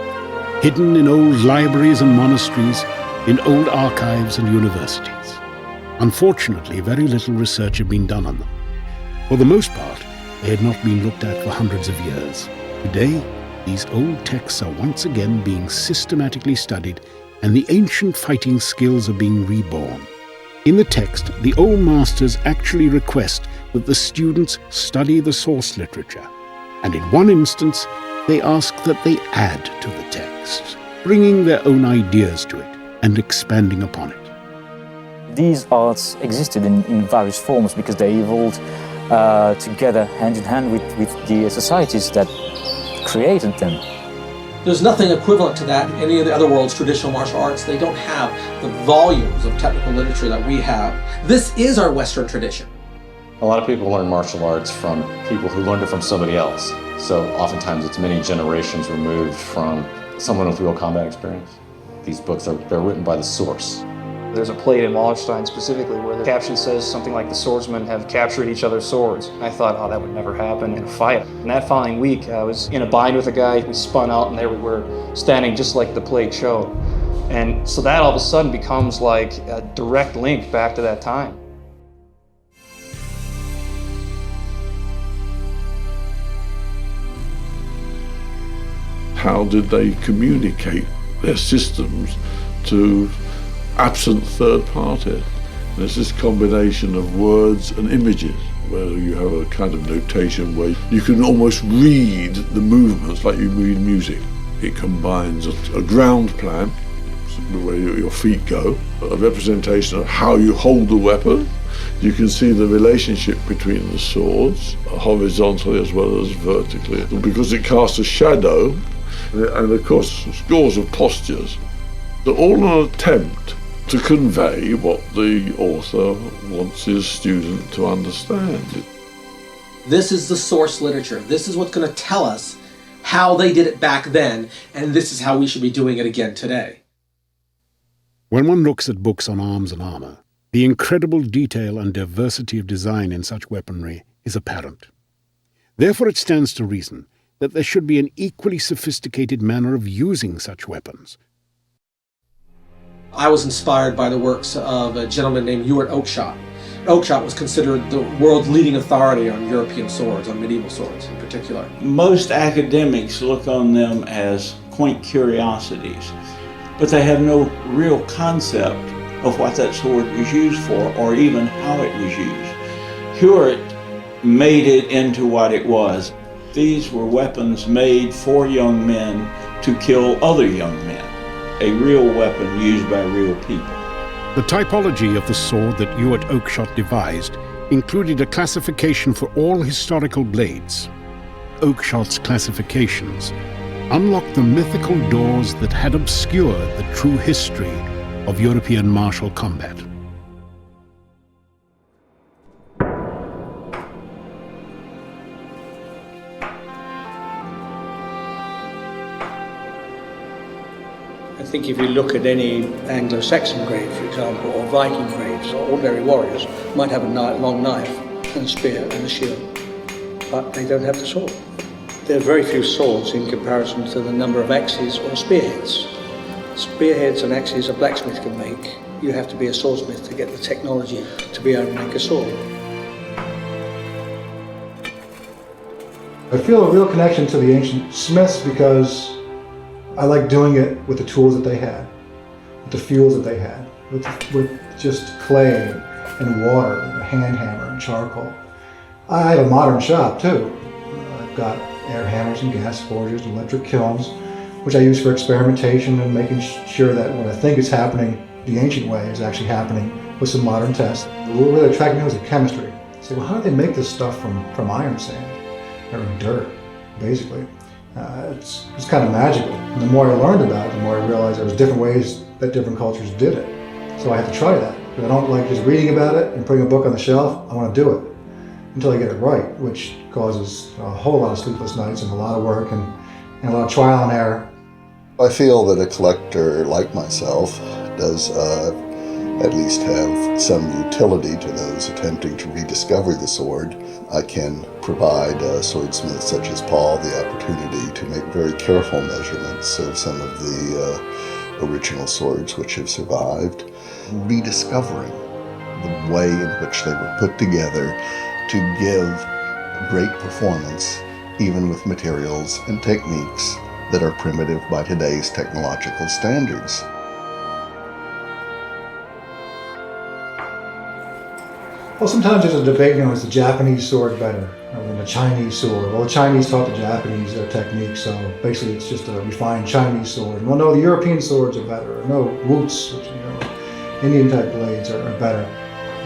hidden in old libraries and monasteries, in old archives and universities. Unfortunately, very little research had been done on them. For the most part, they had not been looked at for hundreds of years. Today, these old texts are once again being systematically studied, and the ancient fighting skills are being reborn. In the text, the old masters actually request that the students study the source literature, and in one instance, they ask that they add to the text, bringing their own ideas to it and expanding upon it. These arts existed in various forms because they evolved together hand in hand with the societies that created them. There's nothing equivalent to that in any of the other world's traditional martial arts. They don't have the volumes of technical literature that we have. This is our Western tradition. A lot of people learn martial arts from people who learned it from somebody else. So oftentimes it's many generations removed from someone with real combat experience. These books they're written by the source. There's a plate in Wallerstein specifically where the caption says something like the swordsmen have captured each other's swords. I thought, oh, that would never happen in a fight. And that following week, I was in a bind with a guy. We spun out and there we were standing just like the plate showed. And so that all of a sudden becomes like a direct link back to that time. How did they communicate their systems to absent third parties? There's this combination of words and images where you have a kind of notation where you can almost read the movements like you read music. It combines a ground plan, the way your feet go, a representation of how you hold the weapon. You can see the relationship between the swords, horizontally as well as vertically, because it casts a shadow, and of course scores of postures. They're all an attempt to convey what the author wants his student to understand. This is the source literature. This is what's going to tell us how they did it back then, and this is how we should be doing it again today. When one looks at books on arms and armor, the incredible detail and diversity of design in such weaponry is apparent. Therefore, it stands to reason that there should be an equally sophisticated manner of using such weapons. I was inspired by the works of a gentleman named Ewart Oakeshott. Oakeshott was considered the world's leading authority on European swords, on medieval swords in particular. Most academics look on them as quaint curiosities, but they have no real concept of what that sword was used for or even how it was used. Ewart made it into what it was. These were weapons made for young men to kill other young men. A real weapon used by real people. The typology of the sword that Ewart Oakeshott devised included a classification for all historical blades. Oakeshott's classifications unlocked the mythical doors that had obscured the true history of European martial combat. I think if you look at any Anglo-Saxon grave, for example, or Viking graves, or ordinary warriors might have a long knife and a spear and a shield, but they don't have the sword. There are very few swords in comparison to the number of axes or spearheads. Spearheads and axes a blacksmith can make. You have to be a swordsmith to get the technology to be able to make a sword. I feel a real connection to the ancient smiths because I like doing it with the tools that they had, with the fuels that they had, with just clay and water and a hand hammer and charcoal. I have a modern shop too. I've got air hammers and gas forges and electric kilns, which I use for experimentation and making sure that what I think is happening the ancient way is actually happening with some modern tests. What really attracted me was the chemistry. I said, well, how do they make this stuff from iron sand or dirt, basically? It's kind of magical. And the more I learned about it, the more I realized there was different ways that different cultures did it. So I had to try that. Because I don't like just reading about it and putting a book on the shelf. I want to do it until I get it right, which causes a whole lot of sleepless nights and a lot of work and a lot of trial and error. I feel that a collector like myself does at least have some utility to those attempting to rediscover the sword. I can provide swordsmiths such as Paul the opportunity to make very careful measurements of some of the original swords which have survived, rediscovering the way in which they were put together to give great performance, even with materials and techniques that are primitive by today's technological standards. Well, sometimes there's a debate, is the Japanese sword better than the Chinese sword? Well, the Chinese taught the Japanese their technique, so basically it's just a refined Chinese sword. Well, no, the European swords are better. No, woots, which, Indian type blades are better.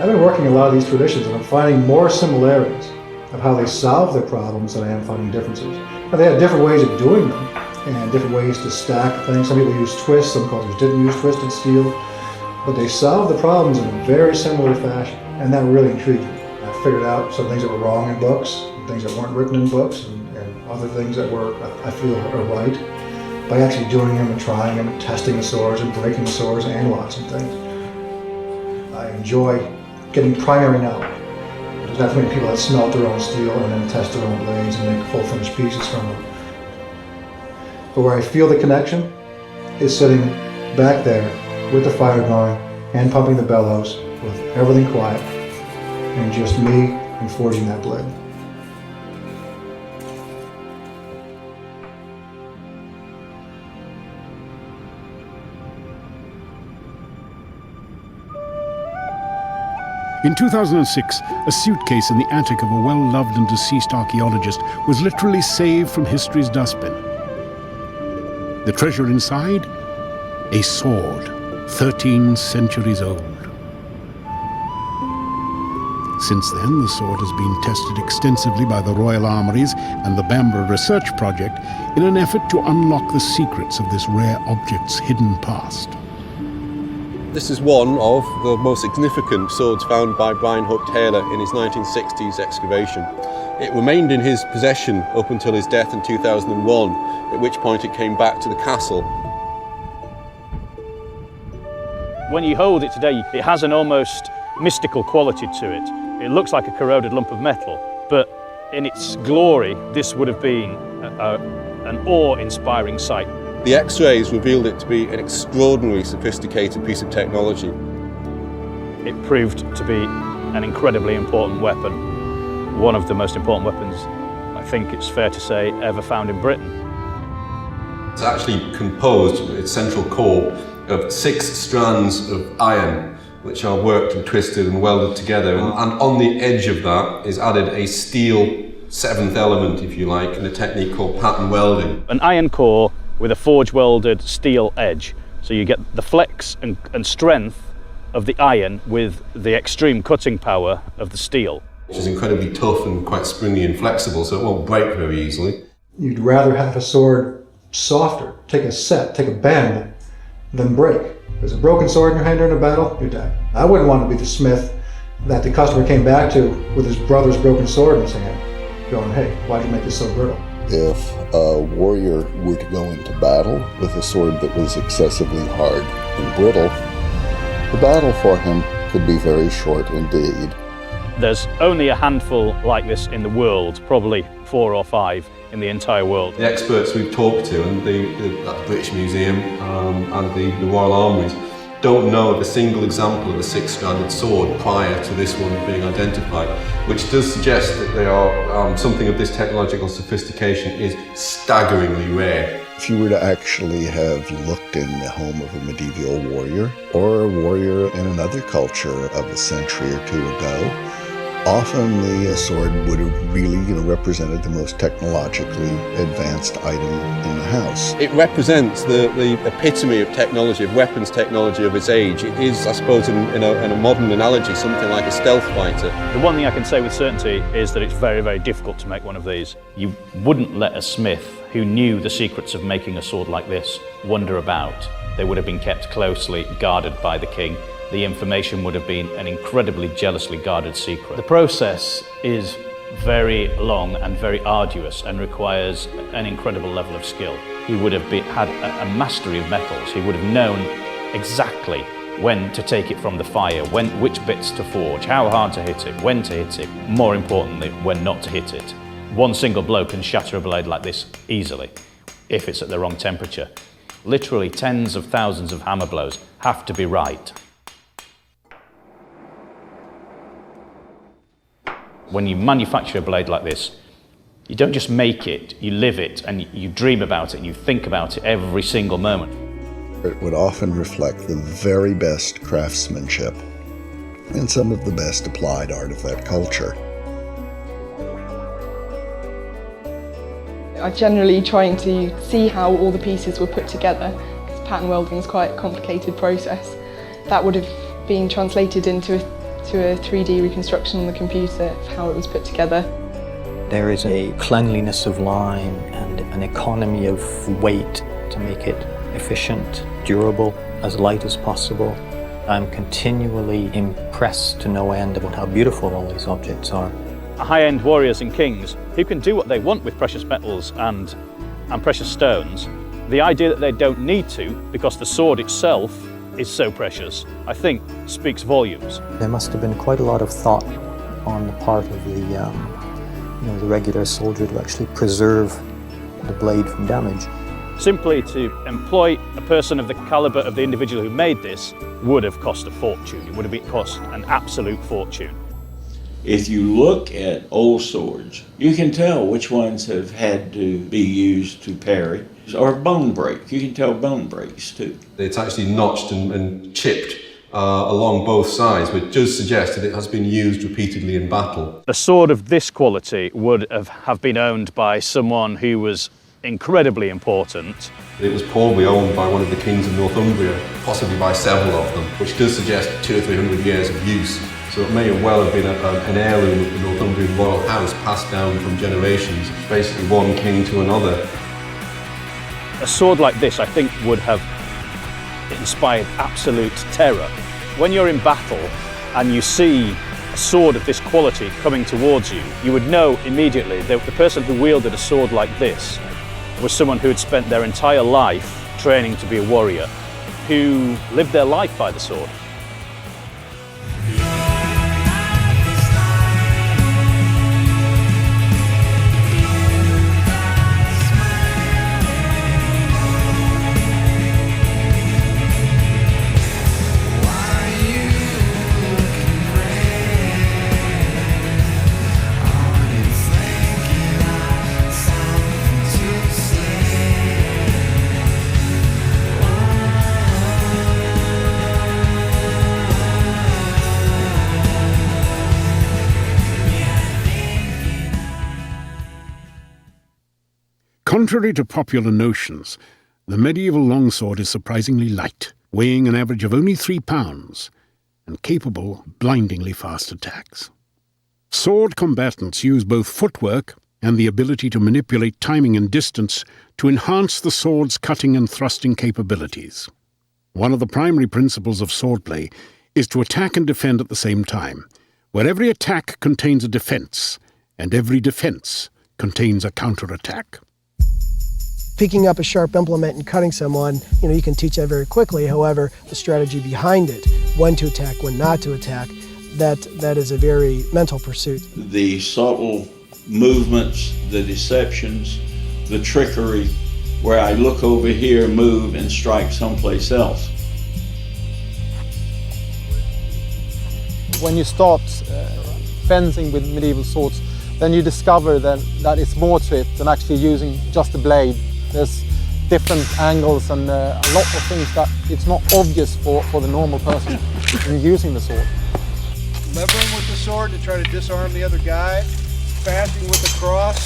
I've been working a lot of these traditions and I'm finding more similarities of how they solve their problems than I am finding differences. Now, they have different ways of doing them and different ways to stack things. Some people use twists, some cultures didn't use twisted steel, but they solve the problems in a very similar fashion. And that really intrigued me. I figured out some things that were wrong in books, things that weren't written in books, and other things that I feel are right by actually doing them and trying them and testing the swords and breaking the swords and analyzing things. I enjoy getting primary knowledge. There's not too many people that smelt their own steel and then test their own blades and make full finished pieces from them. But where I feel the connection is sitting back there with the fire going, hand pumping the bellows, with everything quiet, and just me and forging that blade. In 2006, a suitcase in the attic of a well-loved and deceased archaeologist was literally saved from history's dustbin. The treasure inside? A sword, 13 centuries old. Since then, the sword has been tested extensively by the Royal Armouries and the Bamborough Research Project in an effort to unlock the secrets of this rare object's hidden past. This is one of the most significant swords found by Brian Hope Taylor in his 1960s excavation. It remained in his possession up until his death in 2001, at which point it came back to the castle. When you hold it today, it has an almost mystical quality to it. It looks like a corroded lump of metal, but in its glory, this would have been an awe-inspiring sight. The X-rays revealed it to be an extraordinarily sophisticated piece of technology. It proved to be an incredibly important weapon, one of the most important weapons, I think it's fair to say, ever found in Britain. It's actually composed at its central core of 6 strands of iron, which are worked and twisted and welded together. And on the edge of that is added a steel 7th element, if you like, in a technique called pattern welding. An iron core with a forge welded steel edge. So you get the flex and strength of the iron with the extreme cutting power of the steel. Which is incredibly tough and quite springy and flexible, so it won't break very easily. You'd rather have a sword softer, take a bend, than break. If there's a broken sword in your hand during a battle, you're dead. I wouldn't want to be the smith that the customer came back to with his brother's broken sword in his hand, going, hey, why'd you make this so brittle? If a warrior were to go into battle with a sword that was excessively hard and brittle, the battle for him could be very short indeed. There's only a handful like this in the world, probably 4 or 5 in the entire world. The experts we've talked to, and the British Museum and the Royal Armouries, don't know of a single example of a six-stranded sword prior to this one being identified, which does suggest that they are something of this technological sophistication is staggeringly rare. If you were to actually have looked in the home of a medieval warrior or a warrior in another culture of a century or two ago, often the sword would have really represented the most technologically advanced item in the house. It represents the epitome of technology, of weapons technology of its age. It is, I suppose, in a modern analogy, something like a stealth fighter. The one thing I can say with certainty is that it's very, very difficult to make one of these. You wouldn't let a smith who knew the secrets of making a sword like this wander about. They would have been kept closely guarded by the king. The information would have been an incredibly jealously guarded secret. The process is very long and very arduous and requires an incredible level of skill. He would have had a mastery of metals. He would have known exactly when to take it from the fire, which bits to forge, how hard to hit it, when to hit it, more importantly, when not to hit it. One single blow can shatter a blade like this easily if it's at the wrong temperature. Literally tens of thousands of hammer blows have to be right. When you manufacture a blade like this, you don't just make it, you live it, and you dream about it, and you think about it every single moment. It would often reflect the very best craftsmanship and some of the best applied art of that culture. I'm generally trying to see how all the pieces were put together, because pattern welding is quite a complicated process. That would have been translated into a 3D reconstruction on the computer of how it was put together. There is a cleanliness of line and an economy of weight to make it efficient, durable, as light as possible. I'm continually impressed to no end about how beautiful all these objects are. High-end warriors and kings who can do what they want with precious metals and precious stones, the idea that they don't need to because the sword itself is so precious, I think speaks volumes. There must have been quite a lot of thought on the part of the regular soldier to actually preserve the blade from damage. Simply to employ a person of the caliber of the individual who made this would have cost a fortune. It would have cost an absolute fortune. If you look at old swords, you can tell which ones have had to be used to parry or bone break. You can tell bone breaks too. It's actually notched and chipped along both sides, which does suggest that it has been used repeatedly in battle. A sword of this quality would have been owned by someone who was incredibly important. It was probably owned by one of the kings of Northumbria, possibly by several of them, which does suggest 200 or 300 years of use. So it may well have been an heirloom of the Northumbrian royal house passed down from generations, basically one king to another. A sword like this, I think, would have inspired absolute terror. When you're in battle and you see a sword of this quality coming towards you, you would know immediately that the person who wielded a sword like this was someone who had spent their entire life training to be a warrior, who lived their life by the sword. Contrary to popular notions, the medieval longsword is surprisingly light, weighing an average of only 3 pounds, and capable of blindingly fast attacks. Sword combatants use both footwork and the ability to manipulate timing and distance to enhance the sword's cutting and thrusting capabilities. One of the primary principles of swordplay is to attack and defend at the same time, where every attack contains a defense, and every defense contains a counterattack. Picking up a sharp implement and cutting someone, you can teach that very quickly. However, the strategy behind it, when to attack, when not to attack, that is a very mental pursuit. The subtle movements, the deceptions, the trickery, where I look over here, move, and strike someplace else. When you start fencing with medieval swords, then you discover that it's more to it than actually using just a blade. There's different angles and a lot of things that it's not obvious for the normal person in using the sword. Levering with the sword to try to disarm the other guy, fasting with the cross.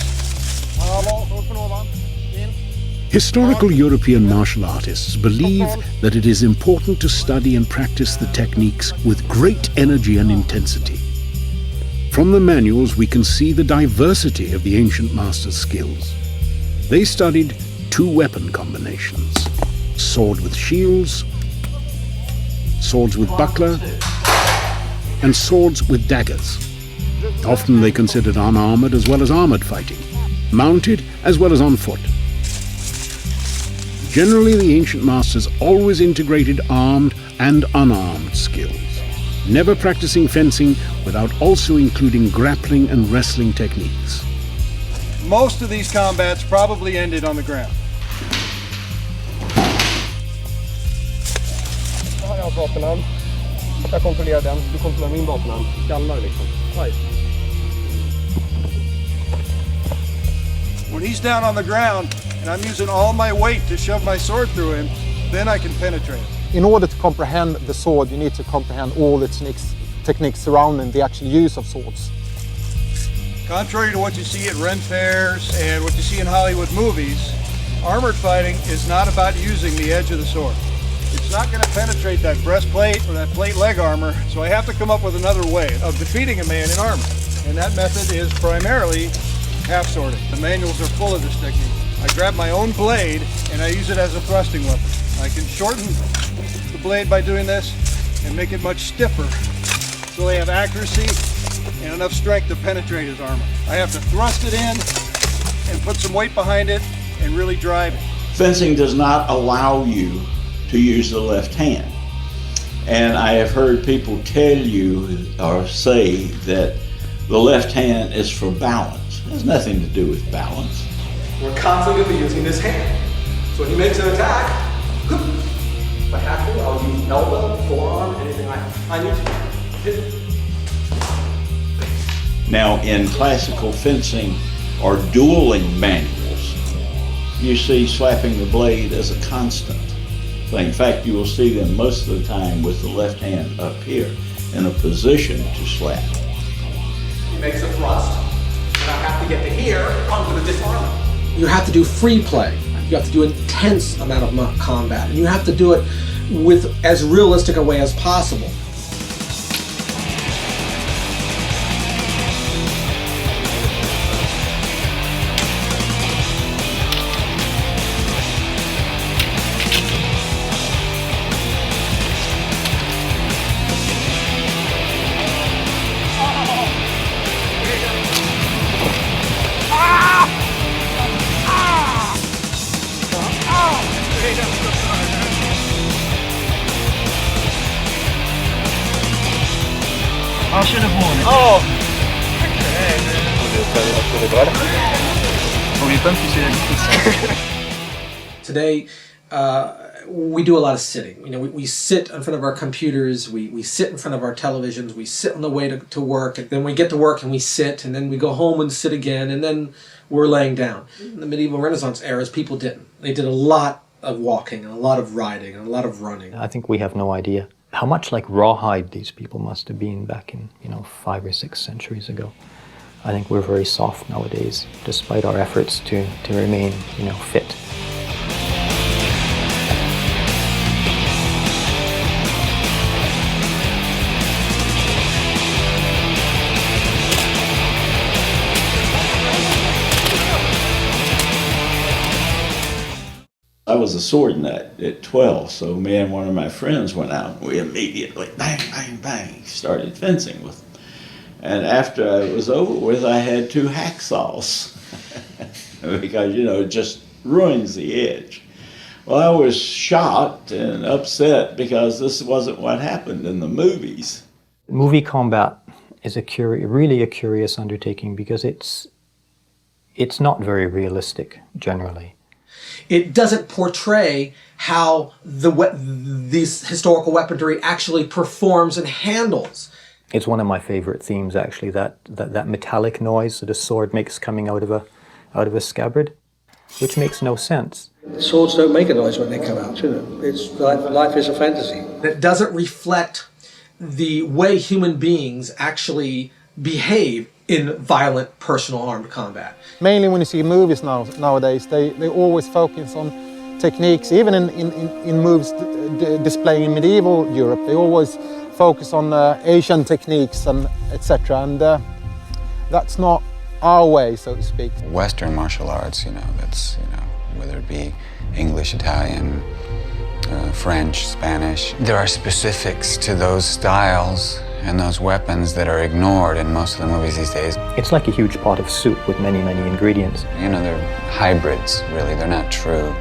Historical European martial artists believe that it is important to study and practice the techniques with great energy and intensity. From the manuals, we can see the diversity of the ancient masters' skills. They studied 2 weapon combinations: sword with shields, swords with buckler, and swords with daggers. Often they considered unarmored as well as armored fighting, mounted as well as on foot. Generally, the ancient masters always integrated armed and unarmed skills, never practicing fencing without also including grappling and wrestling techniques. Most of these combats probably ended on the ground. Här har jag vapenarm. Jag kontrollerar den, du kontrollerar min vapenarm. Skallar liksom. Right. When he's down on the ground and I'm using all my weight to shove my sword through him, then I can penetrate. In order to comprehend the sword, you need to comprehend all the techniques surrounding the actual use of swords. Contrary to what you see at Ren fairs and what you see in Hollywood movies, armored fighting is not about using the edge of the sword. It's not going to penetrate that breastplate or that plate leg armor, so I have to come up with another way of defeating a man in armor. And that method is primarily half-swording. The manuals are full of this technique. I grab my own blade and I use it as a thrusting weapon. I can shorten the blade by doing this and make it much stiffer so they have accuracy and enough strength to penetrate his armor. I have to thrust it in and put some weight behind it and really drive it. Fencing does not allow you to use the left hand. And I have heard people tell you or say that the left hand is for balance. It has nothing to do with balance. We're constantly going to be using this hand. So when he makes an attack, if I have to, I'll use elbow, forearm, anything I need to. Now, in classical fencing or dueling manuals, you see slapping the blade as a constant thing. In fact, you will see them most of the time with the left hand up here in a position to slap. He makes a thrust, and I have to get to here, I'm going to disarm him. You have to do free play. You have to do intense amount of combat, and you have to do it with as realistic a way as possible. I should have worn it. Oh! Today, we do a lot of sitting. You know, we sit in front of our computers, we sit in front of our televisions, we sit on the way to work, and then we get to work and we sit, and then we go home and sit again, and then we're laying down. In the medieval Renaissance eras, people didn't. They did a lot of walking, and a lot of riding, and a lot of running. I think we have no idea how much like rawhide these people must have been back in, 5 or 6 centuries ago. I think we're very soft nowadays, despite our efforts to remain, fit. I was a sword nut at 12, so me and one of my friends went out and we immediately, bang, bang, bang, started fencing with them. And after it was over with, I had 2 hacksaws because, it just ruins the edge. Well, I was shocked and upset because this wasn't what happened in the movies. Movie combat is really a curious undertaking because it's not very realistic generally. It doesn't portray how these historical weaponry actually performs and handles. It's one of my favorite themes, actually, that metallic noise that a sword makes coming out of a scabbard, which makes no sense. Swords don't make a noise when they come out, you know. It's life is a fantasy. It doesn't reflect the way human beings actually behave in violent personal armed combat. Mainly when you see movies nowadays, they always focus on techniques. Even in movies displaying medieval Europe, they always focus on Asian techniques and etc. And that's not our way, so to speak. Western martial arts, that's, whether it be English, Italian, French, Spanish, there are specifics to those styles and those weapons that are ignored in most of the movies these days. It's like a huge pot of soup with many, many ingredients. They're hybrids, really. They're not true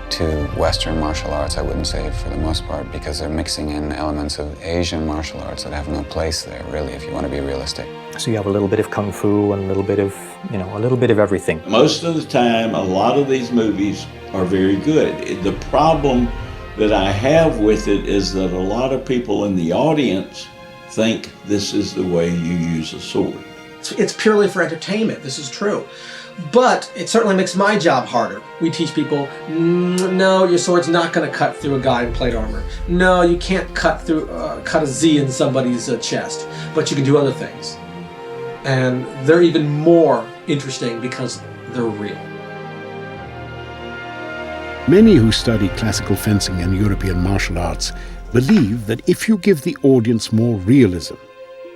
to Western martial arts, I wouldn't say, for the most part, because they're mixing in elements of Asian martial arts that have no place there, really, if you want to be realistic. So you have a little bit of kung fu and a little bit of, a little bit of everything. Most of the time, a lot of these movies are very good. The problem that I have with it is that a lot of people in the audience think this is the way you use a sword. It's purely for entertainment, this is true. But it certainly makes my job harder. We teach people, no, your sword's not going to cut through a guy in plate armor. No, you can't cut a Z in somebody's chest, but you can do other things. And they're even more interesting because they're real. Many who study classical fencing and European martial arts believe that if you give the audience more realism,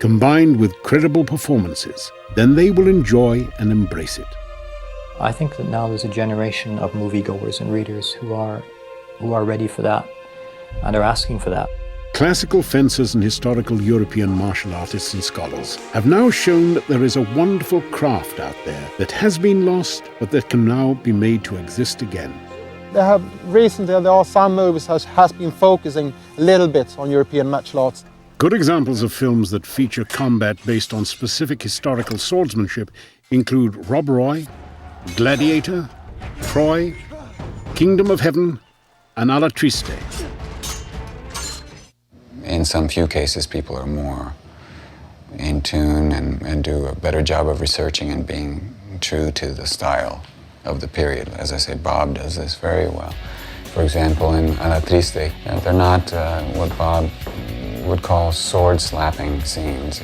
combined with credible performances, then they will enjoy and embrace it. I think that now there's a generation of moviegoers and readers who are ready for that and are asking for that. Classical fencers and historical European martial artists and scholars have now shown that there is a wonderful craft out there that has been lost, but that can now be made to exist again. Recently, there are some movies that has been focusing a little bit on European martial arts. Good examples of films that feature combat based on specific historical swordsmanship include Rob Roy, Gladiator, Troy, Kingdom of Heaven, and Alla Triste. In some few cases, people are more in tune and do a better job of researching and being true to the style of the period. As I say, Bob does this very well. For example, in Alla Triste, they're not what Bob would call sword-slapping scenes,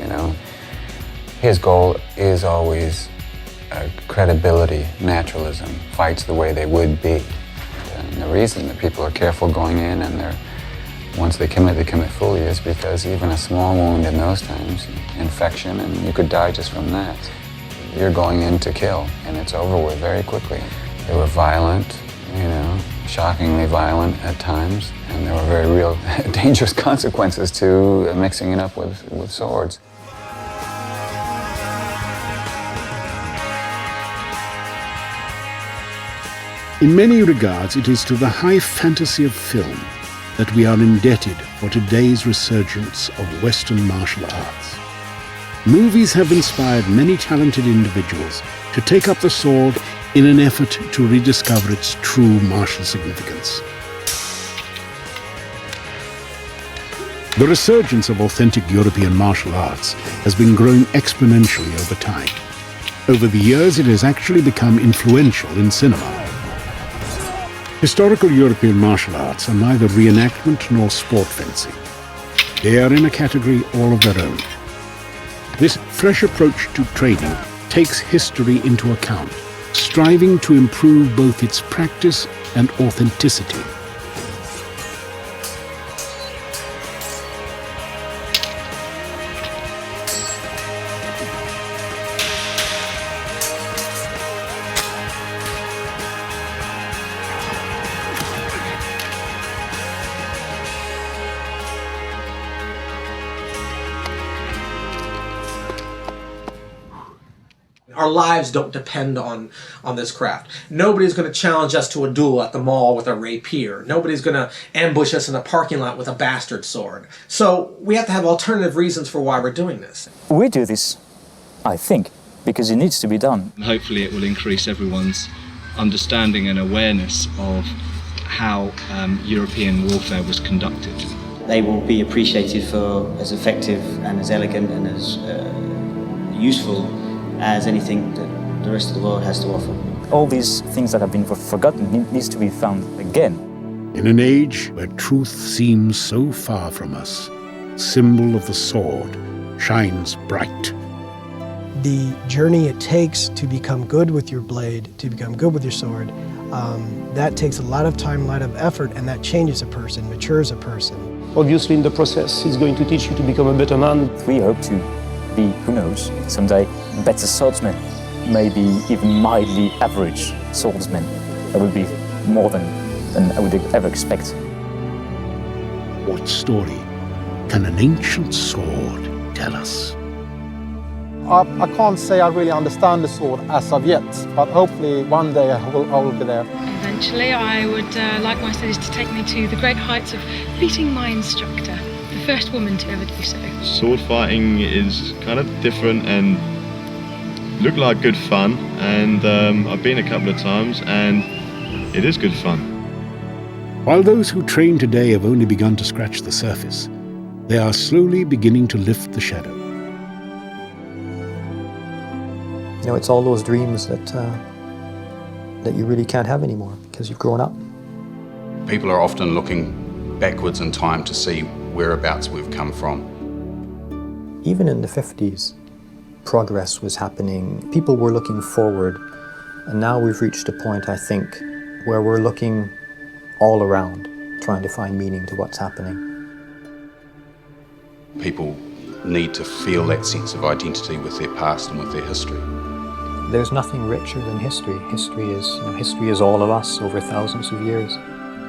His goal is always credibility, naturalism, fights the way they would be. And the reason that people are careful going in and once they commit fully is because even a small wound in those times, infection, and you could die just from that. You're going in to kill, and it's over with very quickly. They were violent, shockingly violent at times, and there were very real dangerous consequences to mixing it up with swords. In many regards, it is to the high fantasy of film that we are indebted for today's resurgence of Western martial arts. Movies have inspired many talented individuals to take up the sword in an effort to rediscover its true martial significance. The resurgence of authentic European martial arts has been growing exponentially over time. Over the years, it has actually become influential in cinema. Historical European martial arts are neither reenactment nor sport fencing. They are in a category all of their own. This fresh approach to training takes history into account, striving to improve both its practice and authenticity. Our lives don't depend on this craft. Nobody's going to challenge us to a duel at the mall with a rapier. Nobody's going to ambush us in a parking lot with a bastard sword. So we have to have alternative reasons for why we're doing this. We do this, I think, because it needs to be done. Hopefully it will increase everyone's understanding and awareness of how European warfare was conducted. they will be appreciated for as effective and as elegant and as useful as anything that the rest of the world has to offer. All these things that have been forgotten needs to be found again. In an age where truth seems so far from us, symbol of the sword shines bright. The journey it takes to become good with your blade, to become good with your sword, that takes a lot of time, a lot of effort, and that changes a person, matures a person. Obviously, in the process, it's going to teach you to become a better man. We hope to be, who knows, someday better swordsmen, maybe even mildly average swordsmen. That would be more than I would ever expect. What story can an ancient sword tell us? I can't say I really understand the sword as of yet, but hopefully one day I will be there. Eventually, I would like my studies to take me to the great heights of beating my instructor, the first woman to ever do so. Sword fighting is kind of different and looked like good fun, and I've been a couple of times, and it is good fun. While those who train today have only begun to scratch the surface, they are slowly beginning to lift the shadow. You know, it's all those dreams that you really can't have anymore because you've grown up. People are often looking backwards in time to see whereabouts we've come from. Even in the 50s, progress was happening. People were looking forward. And now we've reached a point, I think, where we're looking all around, trying to find meaning to what's happening. People need to feel that sense of identity with their past and with their history. There's nothing richer than history. History is all of us over thousands of years.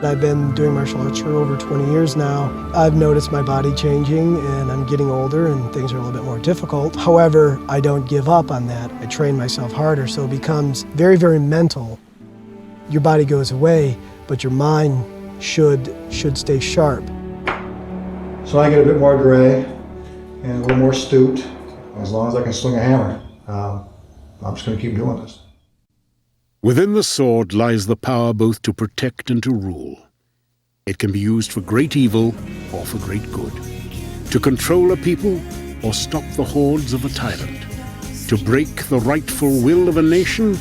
I've been doing martial arts for over 20 years now. I've noticed my body changing, and I'm getting older and things are a little bit more difficult. However, I don't give up on that. I train myself harder, so it becomes very, very mental. Your body goes away, but your mind should stay sharp. So I get a bit more gray and a little more astute. As long as I can swing a hammer, I'm just going to keep doing this. Within the sword lies the power both to protect and to rule. It can be used for great evil or for great good, to control a people or stop the hordes of a tyrant, to break the rightful will of a nation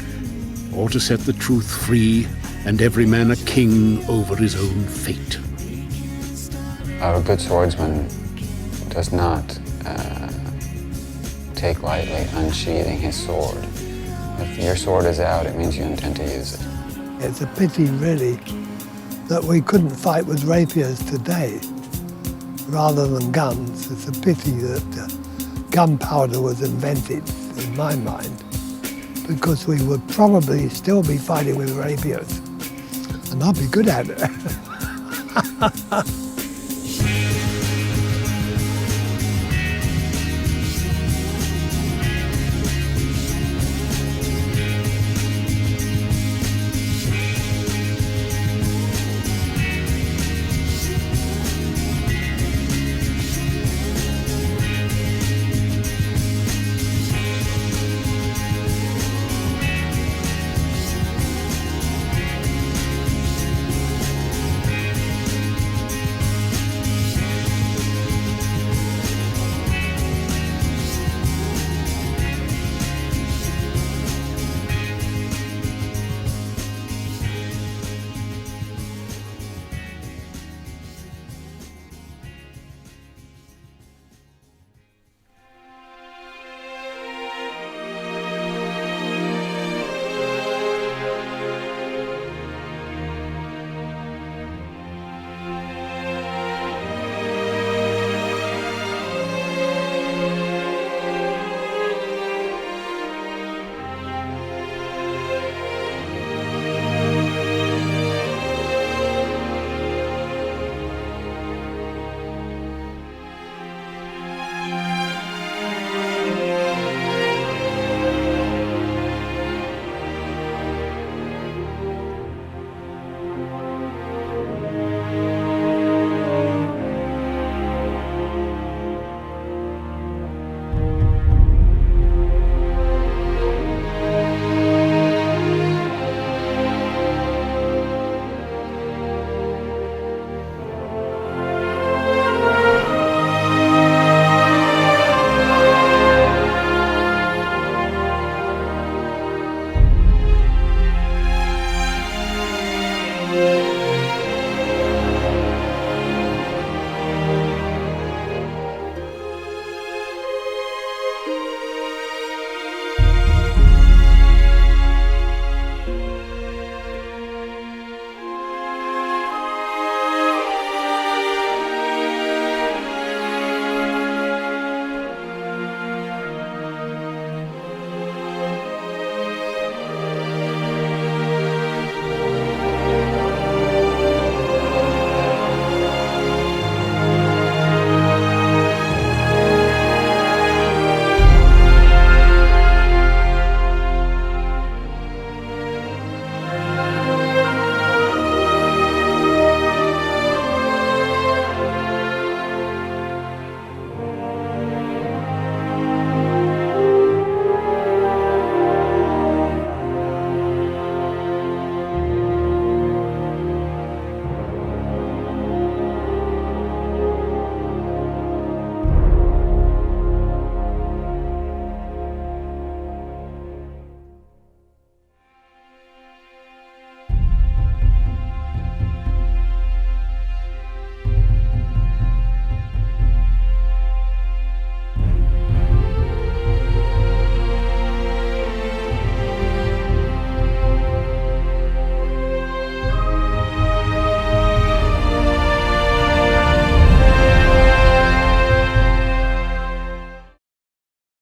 or to set the truth free and every man a king over his own fate. A good swordsman does not take lightly unsheathing his sword. If your sword is out, it means you intend to use it. It's a pity, really, that we couldn't fight with rapiers today rather than guns. It's a pity that gunpowder was invented, in my mind, because we would probably still be fighting with rapiers, and I'd be good at it.